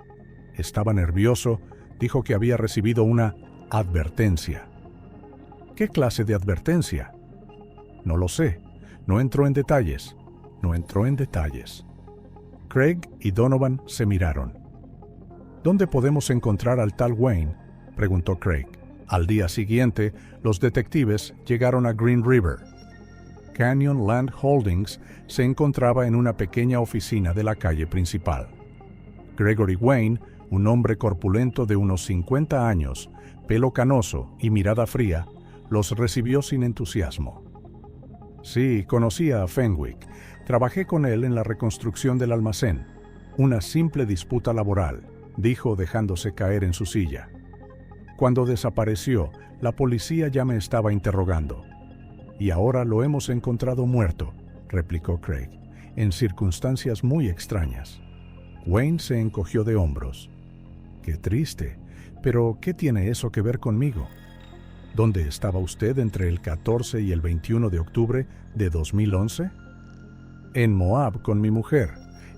Speaker 1: estaba nervioso, dijo que había recibido una advertencia. ¿Qué clase de advertencia? No lo sé. No entró en detalles. Craig y Donovan se miraron. ¿Dónde podemos encontrar al tal Wayne?, preguntó Craig. Al día siguiente, los detectives llegaron a Green River. Canyon Land Holdings se encontraba en una pequeña oficina de la calle principal. Gregory Wayne, un hombre corpulento de unos 50 años, pelo canoso y mirada fría, los recibió sin entusiasmo. Sí, conocía a Fenwick. Trabajé con él en la reconstrucción del almacén. Una simple disputa laboral, dijo dejándose caer en su silla. Cuando desapareció, la policía ya me estaba interrogando. Y ahora lo hemos encontrado muerto, replicó Craig, en circunstancias muy extrañas. Wayne se encogió de hombros. Qué triste, pero ¿qué tiene eso que ver conmigo? ¿Dónde estaba usted entre el 14 y el 21 de octubre de 2011? En Moab con mi mujer.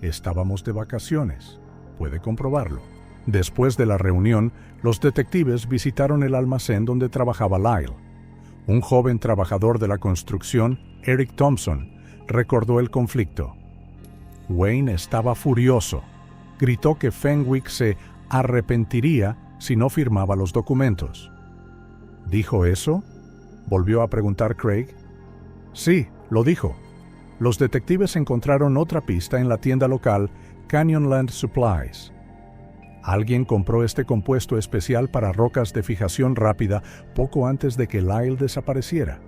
Speaker 1: Estábamos de vacaciones. Puede comprobarlo. Después de la reunión, los detectives visitaron el almacén donde trabajaba Lyle. Un joven trabajador de la construcción, Eric Thompson, recordó el conflicto. Wayne estaba furioso. Gritó que Fenwick se arrepentiría si no firmaba los documentos. ¿Dijo eso?, volvió a preguntar Craig. Sí, lo dijo. Los detectives encontraron otra pista en la tienda local Canyonland Supplies. Alguien compró este compuesto especial para rocas de fijación rápida poco antes de que Lyle desapareciera.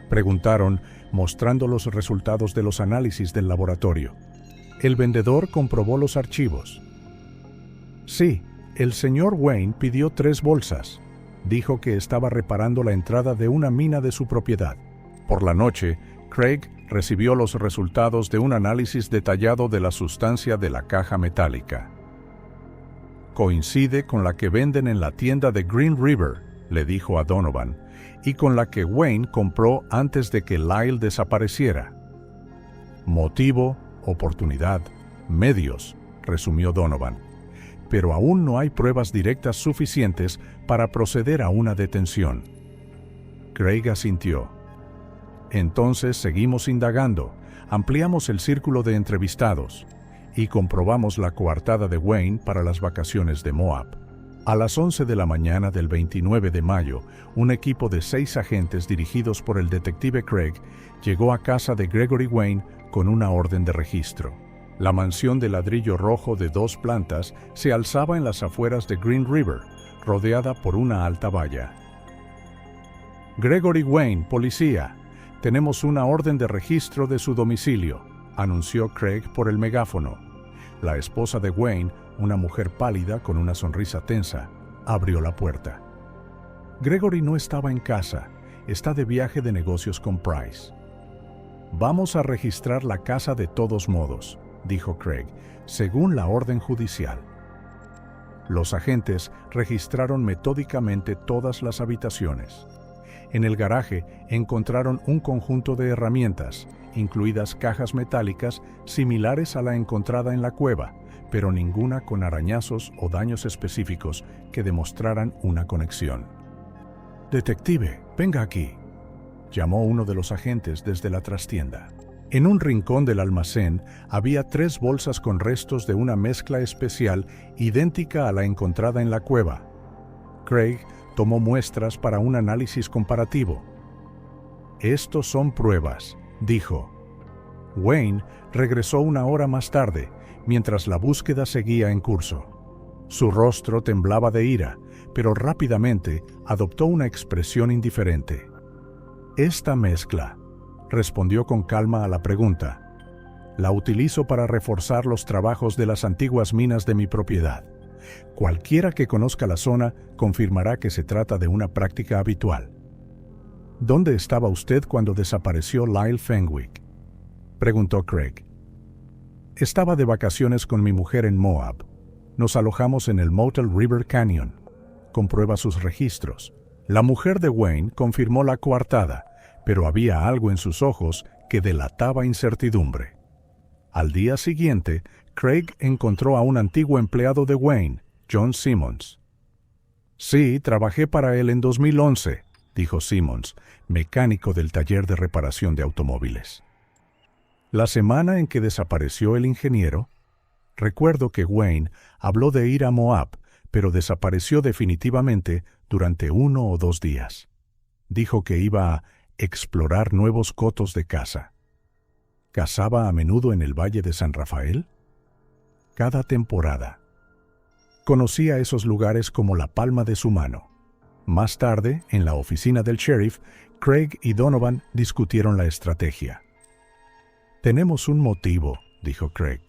Speaker 1: Preguntaron, mostrando los resultados de los análisis del laboratorio. El vendedor comprobó los archivos. Sí, el señor Wayne pidió 3 bolsas. Dijo que estaba reparando la entrada de una mina de su propiedad. Por la noche, Craig recibió los resultados de un análisis detallado de la sustancia de la caja metálica. Coincide con la que venden en la tienda de Green River, le dijo a Donovan, y con la que Wayne compró antes de que Lyle desapareciera. Motivo, oportunidad, medios, resumió Donovan. Pero aún no hay pruebas directas suficientes para proceder a una detención. Craig asintió. Entonces seguimos indagando, ampliamos el círculo de entrevistados y comprobamos la coartada de Wayne para las vacaciones de Moab. A las 11 de la mañana del 29 de mayo, un equipo de 6 agentes dirigidos por el detective Craig llegó a casa de Gregory Wayne con una orden de registro. La mansión de ladrillo rojo de 2 plantas se alzaba en las afueras de Green River, rodeada por una alta valla. Gregory Wayne, policía. Tenemos una orden de registro de su domicilio, anunció Craig por el megáfono. La esposa de Wayne, una mujer pálida con una sonrisa tensa, abrió la puerta. Gregory no estaba en casa, está de viaje de negocios con Price. Vamos a registrar la casa de todos modos, dijo Craig, según la orden judicial. Los agentes registraron metódicamente todas las habitaciones. En el garaje encontraron un conjunto de herramientas, incluidas cajas metálicas similares a la encontrada en la cueva, pero ninguna con arañazos o daños específicos que demostraran una conexión. «Detective, venga aquí», llamó uno de los agentes desde la trastienda. En un rincón del almacén había 3 bolsas con restos de una mezcla especial idéntica a la encontrada en la cueva. Craig tomó muestras para un análisis comparativo. «Estos son pruebas», dijo. Wayne regresó 1 hora más tarde, mientras la búsqueda seguía en curso. Su rostro temblaba de ira, pero rápidamente adoptó una expresión indiferente. «Esta mezcla», respondió con calma a la pregunta, «la utilizo para reforzar los trabajos de las antiguas minas de mi propiedad. Cualquiera que conozca la zona confirmará que se trata de una práctica habitual». «¿Dónde estaba usted cuando desapareció Lyle Fenwick?», preguntó Craig. «Estaba de vacaciones con mi mujer en Moab. Nos alojamos en el Motel River Canyon. Comprueba sus registros». La mujer de Wayne confirmó la coartada, pero había algo en sus ojos que delataba incertidumbre. Al día siguiente, Craig encontró a un antiguo empleado de Wayne, John Simmons. «Sí, trabajé para él en 2011», dijo Simmons, mecánico del taller de reparación de automóviles. La semana en que desapareció el ingeniero, recuerdo que Wayne habló de ir a Moab, pero desapareció definitivamente durante 1 o 2 días. Dijo que iba a explorar nuevos cotos de caza. ¿Cazaba a menudo en el Valle de San Rafael? Cada temporada. Conocía esos lugares como la palma de su mano. Más tarde, en la oficina del sheriff, Craig y Donovan discutieron la estrategia. «Tenemos un motivo», dijo Craig.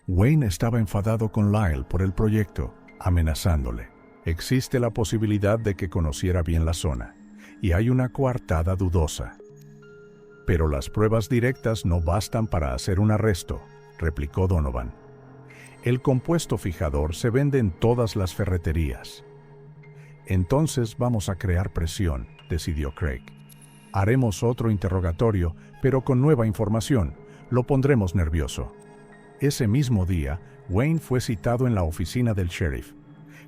Speaker 1: Wayne estaba enfadado con Lyle por el proyecto, amenazándole. Existe la posibilidad de que conociera bien la zona, y hay una coartada dudosa. «Pero las pruebas directas no bastan para hacer un arresto», replicó Donovan. «El compuesto fijador se vende en todas las ferreterías». «Entonces vamos a crear presión», decidió Craig. «Haremos otro interrogatorio, pero con nueva información. Lo pondremos nervioso». Ese mismo día, Wayne fue citado en la oficina del sheriff.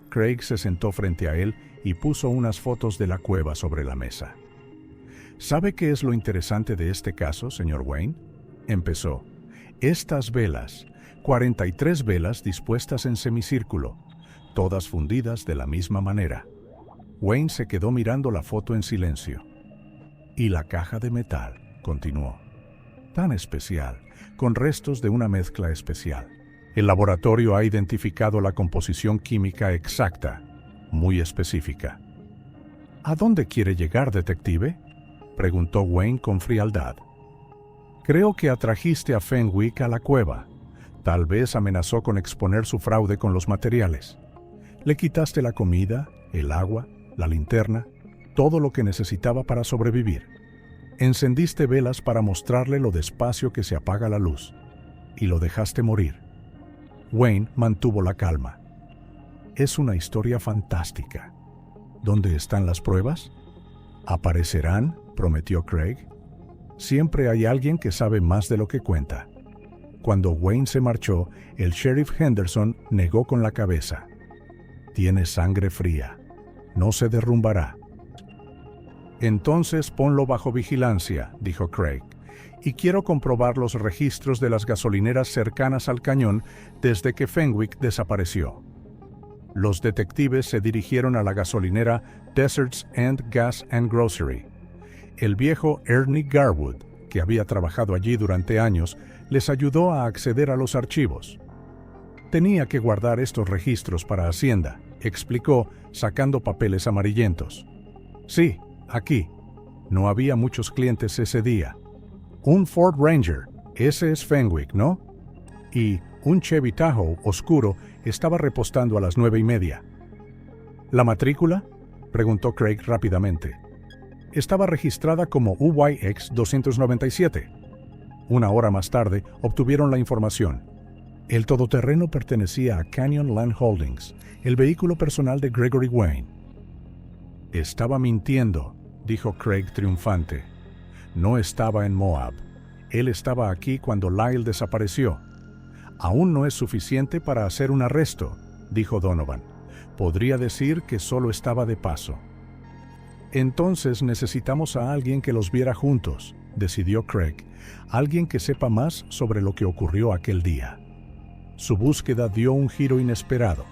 Speaker 1: Craig se sentó frente a él y puso unas fotos de la cueva sobre la mesa. «¿Sabe qué es lo interesante de este caso, señor Wayne?», empezó. «Estas velas, 43 velas dispuestas en semicírculo, todas fundidas de la misma manera». Wayne se quedó mirando la foto en silencio. «Y la caja de metal», continuó. «Tan especial, con restos de una mezcla especial. El laboratorio ha identificado la composición química exacta, muy específica». «¿A dónde quiere llegar, detective?», preguntó Wayne con frialdad. «Creo que atrajiste a Fenwick a la cueva. Tal vez amenazó con exponer su fraude con los materiales. Le quitaste la comida, el agua, la linterna, todo lo que necesitaba para sobrevivir. Encendiste velas para mostrarle lo despacio que se apaga la luz, y lo dejaste morir». Wayne mantuvo la calma. «Es una historia fantástica. ¿Dónde están las pruebas?». «Aparecerán», prometió Craig. «Siempre hay alguien que sabe más de lo que cuenta». Cuando Wayne se marchó, el sheriff Henderson negó con la cabeza. «Tiene sangre fría. No se derrumbará». Entonces ponlo bajo vigilancia, dijo Craig, y quiero comprobar los registros de las gasolineras cercanas al cañón desde que Fenwick desapareció. Los detectives se dirigieron a la gasolinera Deserts End Gas and Grocery. El viejo Ernie Garwood, que había trabajado allí durante años, les ayudó a acceder a los archivos. Tenía que guardar estos registros para Hacienda, explicó, sacando papeles amarillentos. Sí, aquí. No había muchos clientes ese día. Un Ford Ranger, ese es Fenwick, ¿no? Y un Chevy Tahoe oscuro estaba repostando a las 9:30. ¿La matrícula?, preguntó Craig rápidamente. Estaba registrada como UYX 297. Una hora más tarde obtuvieron la información. El todoterreno pertenecía a Canyon Land Holdings, el vehículo personal de Gregory Wayne. Estaba mintiendo, dijo Craig triunfante. No estaba en Moab. Él estaba aquí cuando Lyle desapareció. Aún no es suficiente para hacer un arresto, dijo Donovan. Podría decir que solo estaba de paso. Entonces necesitamos a alguien que los viera juntos, decidió Craig. Alguien que sepa más sobre lo que ocurrió aquel día. Su búsqueda dio un giro inesperado.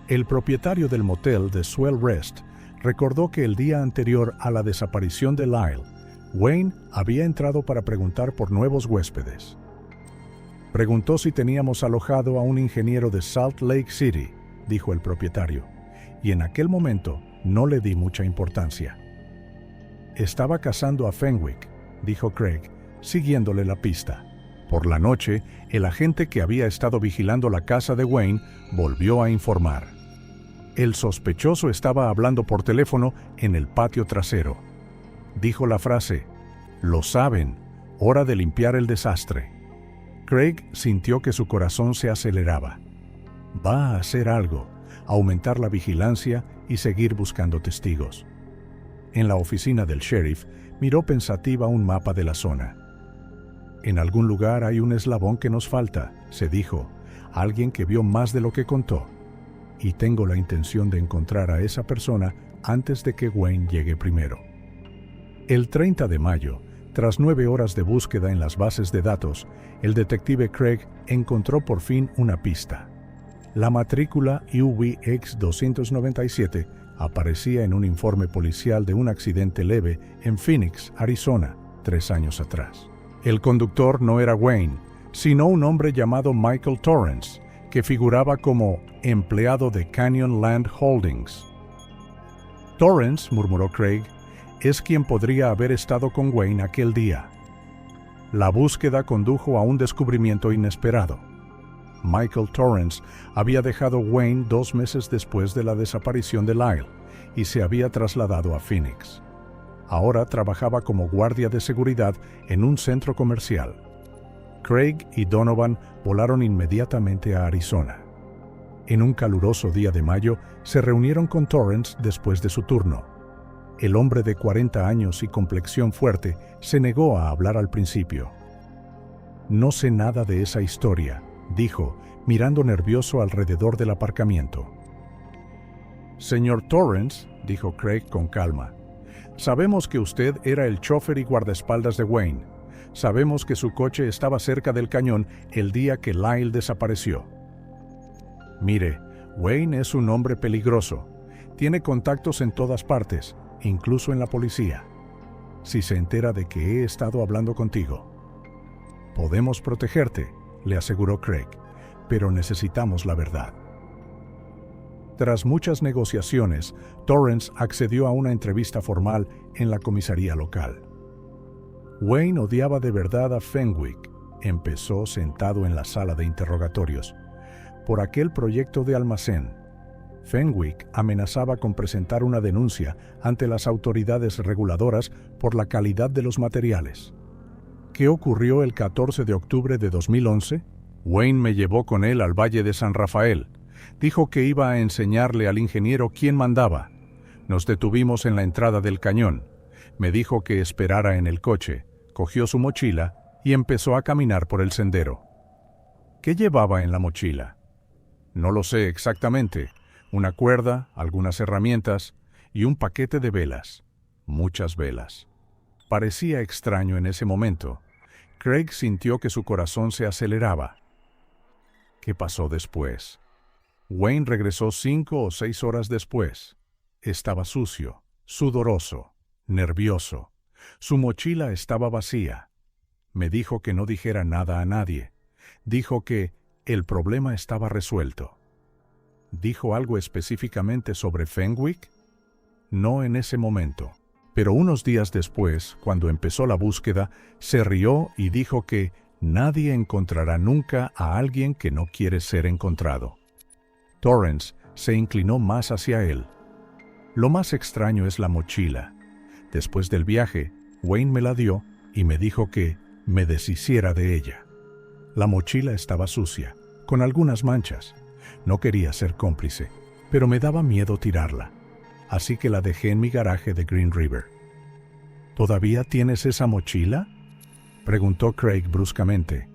Speaker 1: El propietario del motel de Swell Rest recordó que el día anterior a la desaparición de Lyle, Wayne había entrado para preguntar por nuevos huéspedes. Preguntó si teníamos alojado a un ingeniero de Salt Lake City, dijo el propietario, y en aquel momento no le di mucha importancia. Estaba cazando a Fenwick, dijo Craig, siguiéndole la pista. Por la noche, el agente que había estado vigilando la casa de Wayne volvió a informar. El sospechoso estaba hablando por teléfono en el patio trasero. Dijo la frase, «Lo saben, hora de limpiar el desastre». Craig sintió que su corazón se aceleraba. Va a hacer algo, aumentar la vigilancia y seguir buscando testigos. En la oficina del sheriff, miró pensativa un mapa de la zona. En algún lugar hay un eslabón que nos falta, se dijo, alguien que vio más de lo que contó. Y tengo la intención de encontrar a esa persona antes de que Wayne llegue primero. El 30 de mayo, tras 9 horas de búsqueda en las bases de datos, el detective Craig encontró por fin una pista. La matrícula UYX 297 aparecía en un informe policial de un accidente leve en Phoenix, Arizona, 3 años atrás. El conductor no era Wayne, sino un hombre llamado Michael Torrance, que figuraba como empleado de Canyon Land Holdings. Torrance, murmuró Craig, es quien podría haber estado con Wayne aquel día. La búsqueda condujo a un descubrimiento inesperado. Michael Torrance había dejado Wayne 2 meses después de la desaparición de Lyle y se había trasladado a Phoenix. Ahora trabajaba como guardia de seguridad en un centro comercial. Craig y Donovan volaron inmediatamente a Arizona. En un caluroso día de mayo, se reunieron con Torrance después de su turno. El hombre de 40 años y complexión fuerte se negó a hablar al principio. «No sé nada de esa historia», dijo, mirando nervioso alrededor del aparcamiento. «Señor Torrance», dijo Craig con calma, «sabemos que usted era el chofer y guardaespaldas de Wayne. Sabemos que su coche estaba cerca del cañón el día que Lyle desapareció. Mire, Wayne es un hombre peligroso. Tiene contactos en todas partes, incluso en la policía. Si se entera de que he estado hablando contigo. Podemos protegerte», le aseguró Craig, «pero necesitamos la verdad». Tras muchas negociaciones, Torrance accedió a una entrevista formal en la comisaría local. Wayne odiaba de verdad a Fenwick, empezó sentado en la sala de interrogatorios, por aquel proyecto de almacén. Fenwick amenazaba con presentar una denuncia ante las autoridades reguladoras por la calidad de los materiales. ¿Qué ocurrió el 14 de octubre de 2011? Wayne me llevó con él al Valle de San Rafael. Dijo que iba a enseñarle al ingeniero quién mandaba. Nos detuvimos en la entrada del cañón. Me dijo que esperara en el coche, cogió su mochila y empezó a caminar por el sendero. ¿Qué llevaba en la mochila? No lo sé exactamente. Una cuerda, algunas herramientas y un paquete de velas. muchas velas. Parecía extraño en ese momento. Craig sintió que su corazón se aceleraba. ¿Qué pasó después? Wayne regresó 5 o 6 horas después. Estaba sucio, sudoroso, nervioso. Su mochila estaba vacía. Me dijo que no dijera nada a nadie. Dijo que el problema estaba resuelto. ¿Dijo algo específicamente sobre Fenwick? No en ese momento. Pero unos días después, cuando empezó la búsqueda, se rió y dijo que nadie encontrará nunca a alguien que no quiere ser encontrado. Torrance se inclinó más hacia él. Lo más extraño es la mochila. Después del viaje, Wayne me la dio y me dijo que me deshiciera de ella. La mochila estaba sucia, con algunas manchas. No quería ser cómplice, pero me daba miedo tirarla. Así que la dejé en mi garaje de Green River. ¿Todavía tienes esa mochila?, preguntó Craig bruscamente.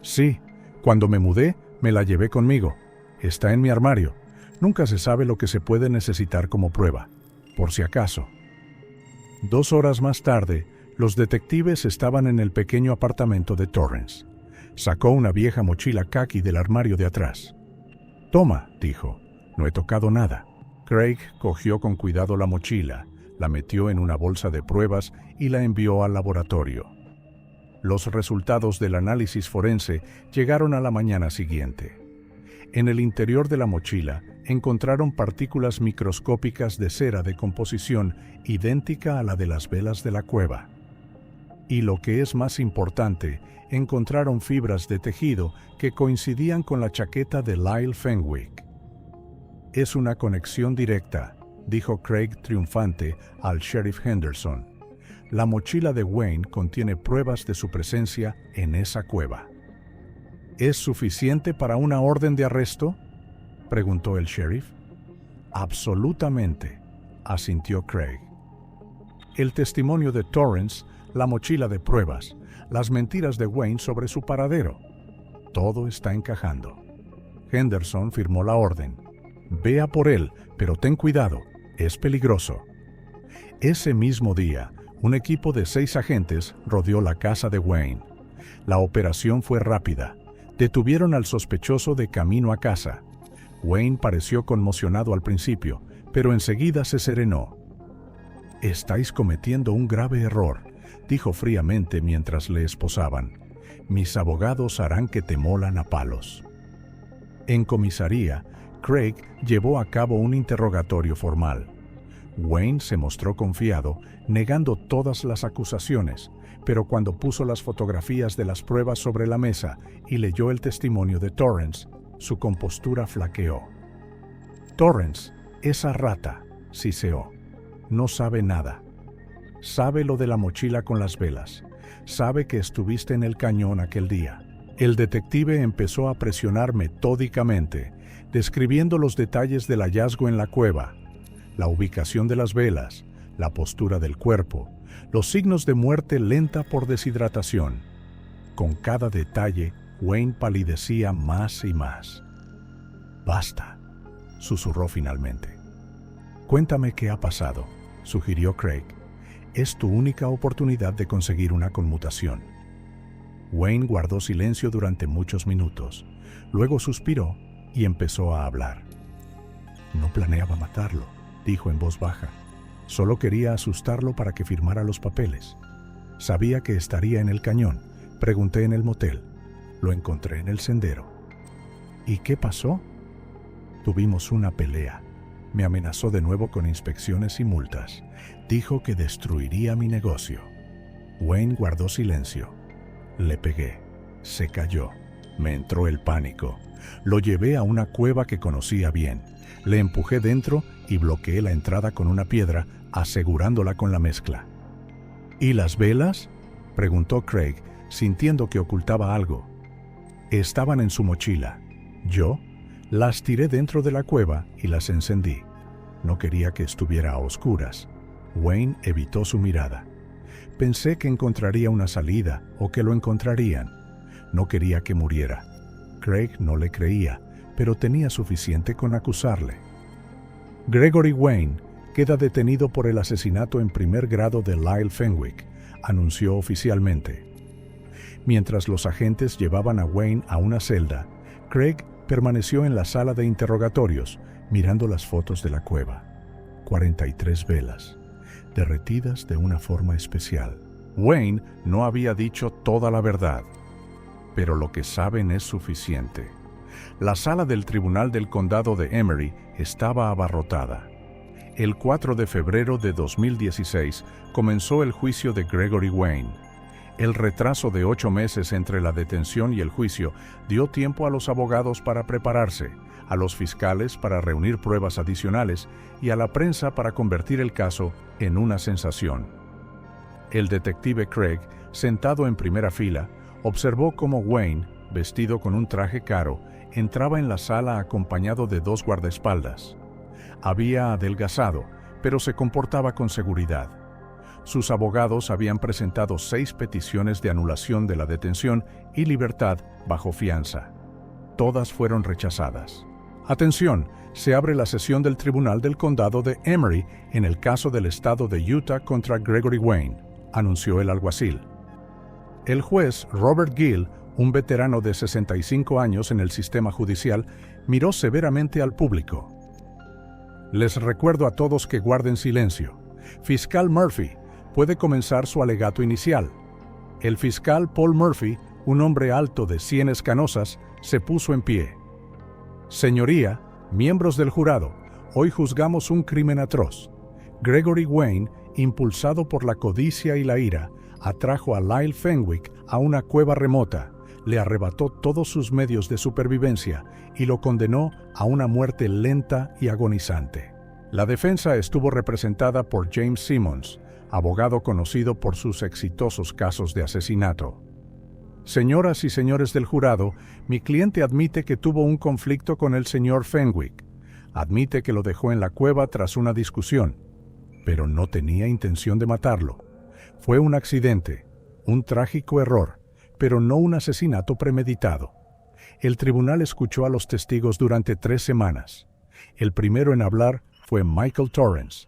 Speaker 1: Sí, cuando me mudé, me la llevé conmigo. Está en mi armario. Nunca se sabe lo que se puede necesitar como prueba, por si acaso. 2 horas más tarde, los detectives estaban en el pequeño apartamento de Torrance. Sacó una vieja mochila caqui del armario de atrás. «Toma», dijo, «no he tocado nada». Craig cogió con cuidado la mochila, la metió en una bolsa de pruebas y la envió al laboratorio. Los resultados del análisis forense llegaron a la mañana siguiente. En el interior de la mochila encontraron partículas microscópicas de cera de composición idéntica a la de las velas de la cueva. Y lo que es más importante, encontraron fibras de tejido que coincidían con la chaqueta de Lyle Fenwick. «Es una conexión directa», dijo Craig triunfante al sheriff Henderson. «La mochila de Wayne contiene pruebas de su presencia en esa cueva». «¿Es suficiente para una orden de arresto?», preguntó el sheriff. «Absolutamente», asintió Craig. El testimonio de Torrance, la mochila de pruebas, las mentiras de Wayne sobre su paradero. Todo está encajando. Henderson firmó la orden. «Vea por él, pero ten cuidado, es peligroso». Ese mismo día, un equipo de 6 agentes rodeó la casa de Wayne. La operación fue rápida. Detuvieron al sospechoso de camino a casa. Wayne pareció conmocionado al principio, pero enseguida se serenó. «Estáis cometiendo un grave error», dijo fríamente mientras le esposaban. «Mis abogados harán que te molan a palos». En comisaría, Craig llevó a cabo un interrogatorio formal. Wayne se mostró confiado, negando todas las acusaciones, pero cuando puso las fotografías de las pruebas sobre la mesa y leyó el testimonio de Torrance, su compostura flaqueó. «Torrance, esa rata», siseó, «no sabe nada. Sabe lo de la mochila con las velas. Sabe que estuviste en el cañón aquel día». El detective empezó a presionar metódicamente, describiendo los detalles del hallazgo en la cueva, la ubicación de las velas, la postura del cuerpo, los signos de muerte lenta por deshidratación. Con cada detalle, Wayne palidecía más y más. «Basta», susurró finalmente. «Cuéntame qué ha pasado», sugirió Craig. «Es tu única oportunidad de conseguir una conmutación». Wayne guardó silencio durante muchos minutos. Luego suspiró y empezó a hablar. «No planeaba matarlo», dijo en voz baja. «Solo quería asustarlo para que firmara los papeles. Sabía que estaría en el cañón. Pregunté en el motel. Lo encontré en el sendero». «¿Y qué pasó?» «Tuvimos una pelea. Me amenazó de nuevo con inspecciones y multas. Dijo que destruiría mi negocio». Wayne guardó silencio. «Le pegué. Se cayó. Me entró el pánico. Lo llevé a una cueva que conocía bien. Le empujé dentro y bloqueé la entrada con una piedra, asegurándola con la mezcla». «¿Y las velas?», preguntó Craig, sintiendo que ocultaba algo. «Estaban en su mochila. Yo las tiré dentro de la cueva y las encendí. No quería que estuviera a oscuras». Wayne evitó su mirada. «Pensé que encontraría una salida o que lo encontrarían. No quería que muriera». Craig no le creía, pero tenía suficiente con acusarle. Gregory Wayne queda detenido por el asesinato en primer grado de Lyle Fenwick, anunció oficialmente. Mientras los agentes llevaban a Wayne a una celda, Craig permaneció en la sala de interrogatorios, mirando las fotos de la cueva. 43 velas, derretidas de una forma especial. Wayne no había dicho toda la verdad, pero lo que saben es suficiente. La sala del Tribunal del Condado de Emery estaba abarrotada. El 4 de febrero de 2016 comenzó el juicio de Gregory Wayne. El retraso de 8 meses entre la detención y el juicio dio tiempo a los abogados para prepararse, a los fiscales para reunir pruebas adicionales y a la prensa para convertir el caso en una sensación. El detective Craig, sentado en primera fila, observó cómo Wayne, vestido con un traje caro, entraba en la sala acompañado de 2 guardaespaldas. Había adelgazado, pero se comportaba con seguridad. Sus abogados habían presentado 6 peticiones de anulación de la detención y libertad bajo fianza. Todas fueron rechazadas. Atención, se abre la sesión del Tribunal del Condado de Emery en el caso del estado de Utah contra Gregory Wayne, anunció el alguacil. El juez Robert Gill, un veterano de 65 años en el sistema judicial, miró severamente al público. Les recuerdo a todos que guarden silencio. Fiscal Murphy, puede comenzar su alegato inicial. El fiscal Paul Murphy, un hombre alto de sienes canosas, se puso en pie. Señoría, miembros del jurado, hoy juzgamos un crimen atroz. Gregory Wayne, impulsado por la codicia y la ira, atrajo a Lyle Fenwick a una cueva remota, le arrebató todos sus medios de supervivencia y lo condenó a una muerte lenta y agonizante. La defensa estuvo representada por James Simmons, abogado conocido por sus exitosos casos de asesinato. Señoras y señores del jurado, mi cliente admite que tuvo un conflicto con el señor Fenwick. Admite que lo dejó en la cueva tras una discusión, pero no tenía intención de matarlo. Fue un accidente, un trágico error, pero no un asesinato premeditado. El tribunal escuchó a los testigos durante 3 semanas. El primero en hablar fue Michael Torrance.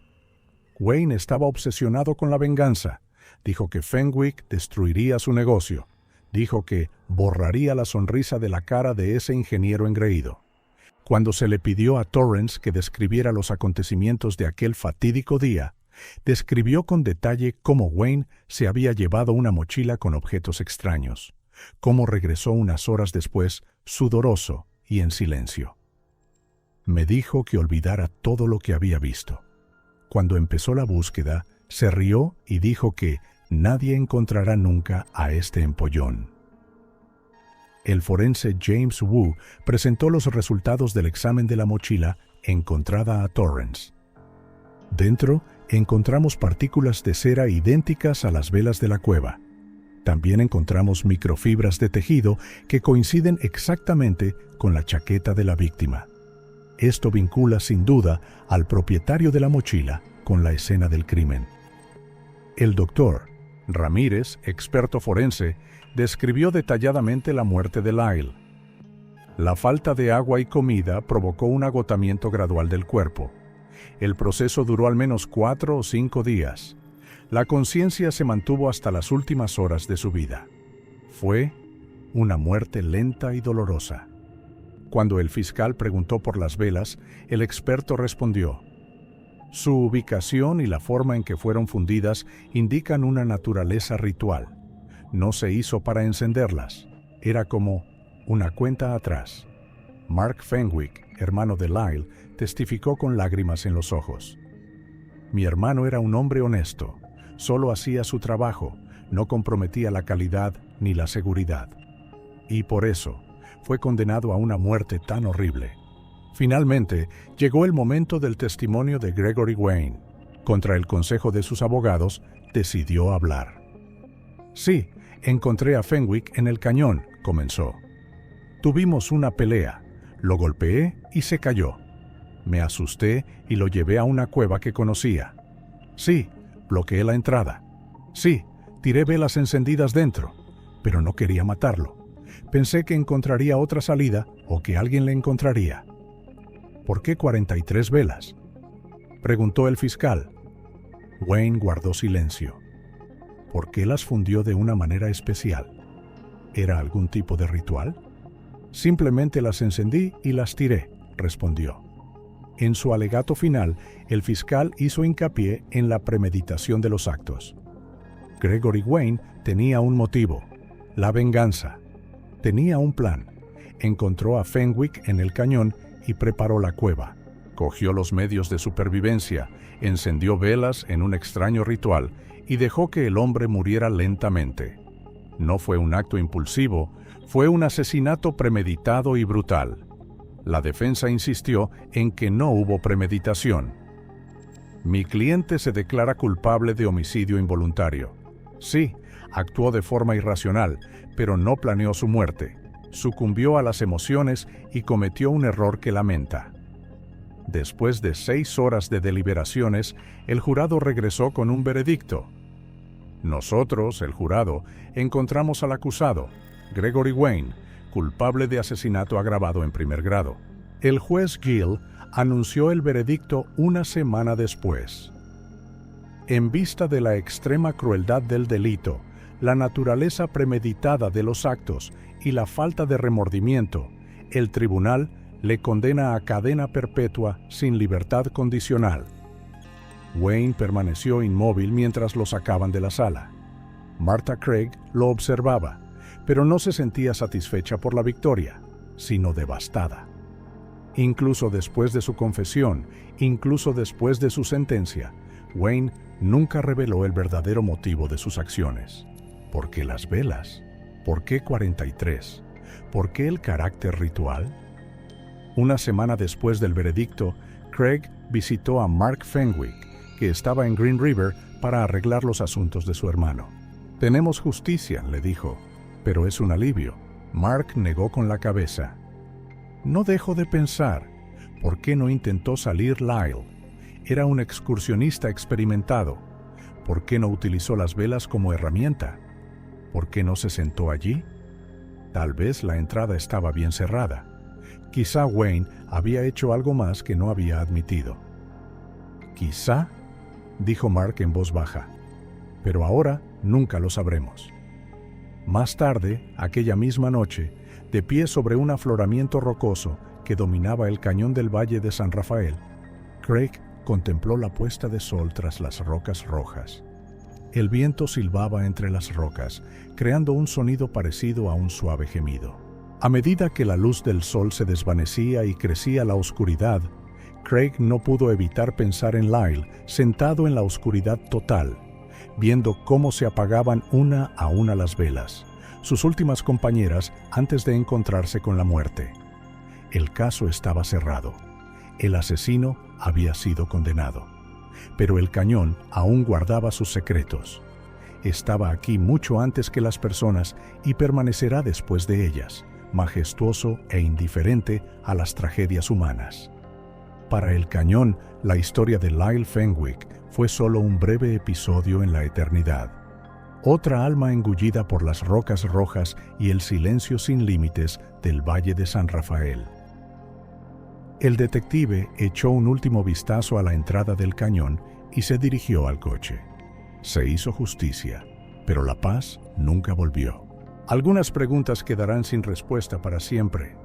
Speaker 1: Wayne estaba obsesionado con la venganza. Dijo que Fenwick destruiría su negocio. Dijo que borraría la sonrisa de la cara de ese ingeniero engreído. Cuando se le pidió a Torrance que describiera los acontecimientos de aquel fatídico día, describió con detalle cómo Wayne se había llevado una mochila con objetos extraños, cómo regresó unas horas después, sudoroso y en silencio. Me dijo que olvidara todo lo que había visto. Cuando empezó la búsqueda, se rió y dijo que nadie encontrará nunca a este empollón. El forense James Wu presentó los resultados del examen de la mochila encontrada a Torrance. Dentro encontramos partículas de cera idénticas a las velas de la cueva. También encontramos microfibras de tejido que coinciden exactamente con la chaqueta de la víctima. Esto vincula sin duda al propietario de la mochila con la escena del crimen. El doctor Ramírez, experto forense, describió detalladamente la muerte de Lyle. La falta de agua y comida provocó un agotamiento gradual del cuerpo. El proceso duró al menos 4 o 5 días. La conciencia se mantuvo hasta las últimas horas de su vida. Fue una muerte lenta y dolorosa. Cuando el fiscal preguntó por las velas, el experto respondió: su ubicación y la forma en que fueron fundidas indican una naturaleza ritual. No se hizo para encenderlas. Era como una cuenta atrás. Mark Fenwick, hermano de Lyle, testificó con lágrimas en los ojos. Mi hermano era un hombre honesto. Solo hacía su trabajo, no comprometía la calidad ni la seguridad. Y por eso fue condenado a una muerte tan horrible. Finalmente, llegó el momento del testimonio de Gregory Wayne. Contra el consejo de sus abogados, decidió hablar. Sí, encontré a Fenwick en el cañón, comenzó. Tuvimos una pelea. Lo golpeé y se cayó. Me asusté y lo llevé a una cueva que conocía. Sí, bloqueé la entrada. Sí, tiré velas encendidas dentro, pero no quería matarlo. Pensé que encontraría otra salida o que alguien le encontraría. ¿Por qué 43 velas? preguntó el fiscal. Wayne guardó silencio. ¿Por qué las fundió de una manera especial? ¿Era algún tipo de ritual? Simplemente las encendí y las tiré, respondió. En su alegato final, el fiscal hizo hincapié en la premeditación de los actos. Gregory Wayne tenía un motivo, la venganza. Tenía un plan. Encontró a Fenwick en el cañón y preparó la cueva. Cogió los medios de supervivencia, encendió velas en un extraño ritual y dejó que el hombre muriera lentamente. No fue un acto impulsivo, fue un asesinato premeditado y brutal. La defensa insistió en que no hubo premeditación. Mi cliente se declara culpable de homicidio involuntario. Sí, actuó de forma irracional, pero no planeó su muerte. Sucumbió a las emociones y cometió un error que lamenta. Después de 6 horas de deliberaciones, el jurado regresó con un veredicto. Nosotros, el jurado, encontramos al acusado, Gregory Wayne, culpable de asesinato agravado en primer grado. El juez Gill anunció el veredicto una semana después. En vista de la extrema crueldad del delito, la naturaleza premeditada de los actos y la falta de remordimiento, el tribunal le condena a cadena perpetua sin libertad condicional. Wayne permaneció inmóvil mientras lo sacaban de la sala. Martha Craig lo observaba, pero no se sentía satisfecha por la victoria, sino devastada. Incluso después de su confesión, incluso después de su sentencia, Wayne nunca reveló el verdadero motivo de sus acciones. ¿Por qué las velas? ¿Por qué 43? ¿Por qué el carácter ritual? Una semana después del veredicto, Craig visitó a Mark Fenwick, que estaba en Green River para arreglar los asuntos de su hermano. «Tenemos justicia», le dijo, «pero es un alivio». Mark negó con la cabeza. «No dejo de pensar, ¿por qué no intentó salir Lyle? Era un excursionista experimentado. ¿Por qué no utilizó las velas como herramienta? ¿Por qué no se sentó allí? Tal vez la entrada estaba bien cerrada. Quizá Wayne había hecho algo más que no había admitido». «Quizá», dijo Mark en voz baja, «pero ahora nunca lo sabremos». Más tarde, aquella misma noche, de pie sobre un afloramiento rocoso que dominaba el cañón del Valle de San Rafael, Craig contempló la puesta de sol tras las rocas rojas. El viento silbaba entre las rocas, creando un sonido parecido a un suave gemido. A medida que la luz del sol se desvanecía y crecía la oscuridad, Craig no pudo evitar pensar en Lyle, sentado en la oscuridad total, viendo cómo se apagaban una a una las velas, sus últimas compañeras antes de encontrarse con la muerte. El caso estaba cerrado. El asesino había sido condenado. Pero el cañón aún guardaba sus secretos. Estaba aquí mucho antes que las personas y permanecerá después de ellas, majestuoso e indiferente a las tragedias humanas. Para el cañón, la historia de Lyle Fenwick fue solo un breve episodio en la eternidad. Otra alma engullida por las rocas rojas y el silencio sin límites del Valle de San Rafael. El detective echó un último vistazo a la entrada del cañón y se dirigió al coche. Se hizo justicia, pero la paz nunca volvió. Algunas preguntas quedarán sin respuesta para siempre.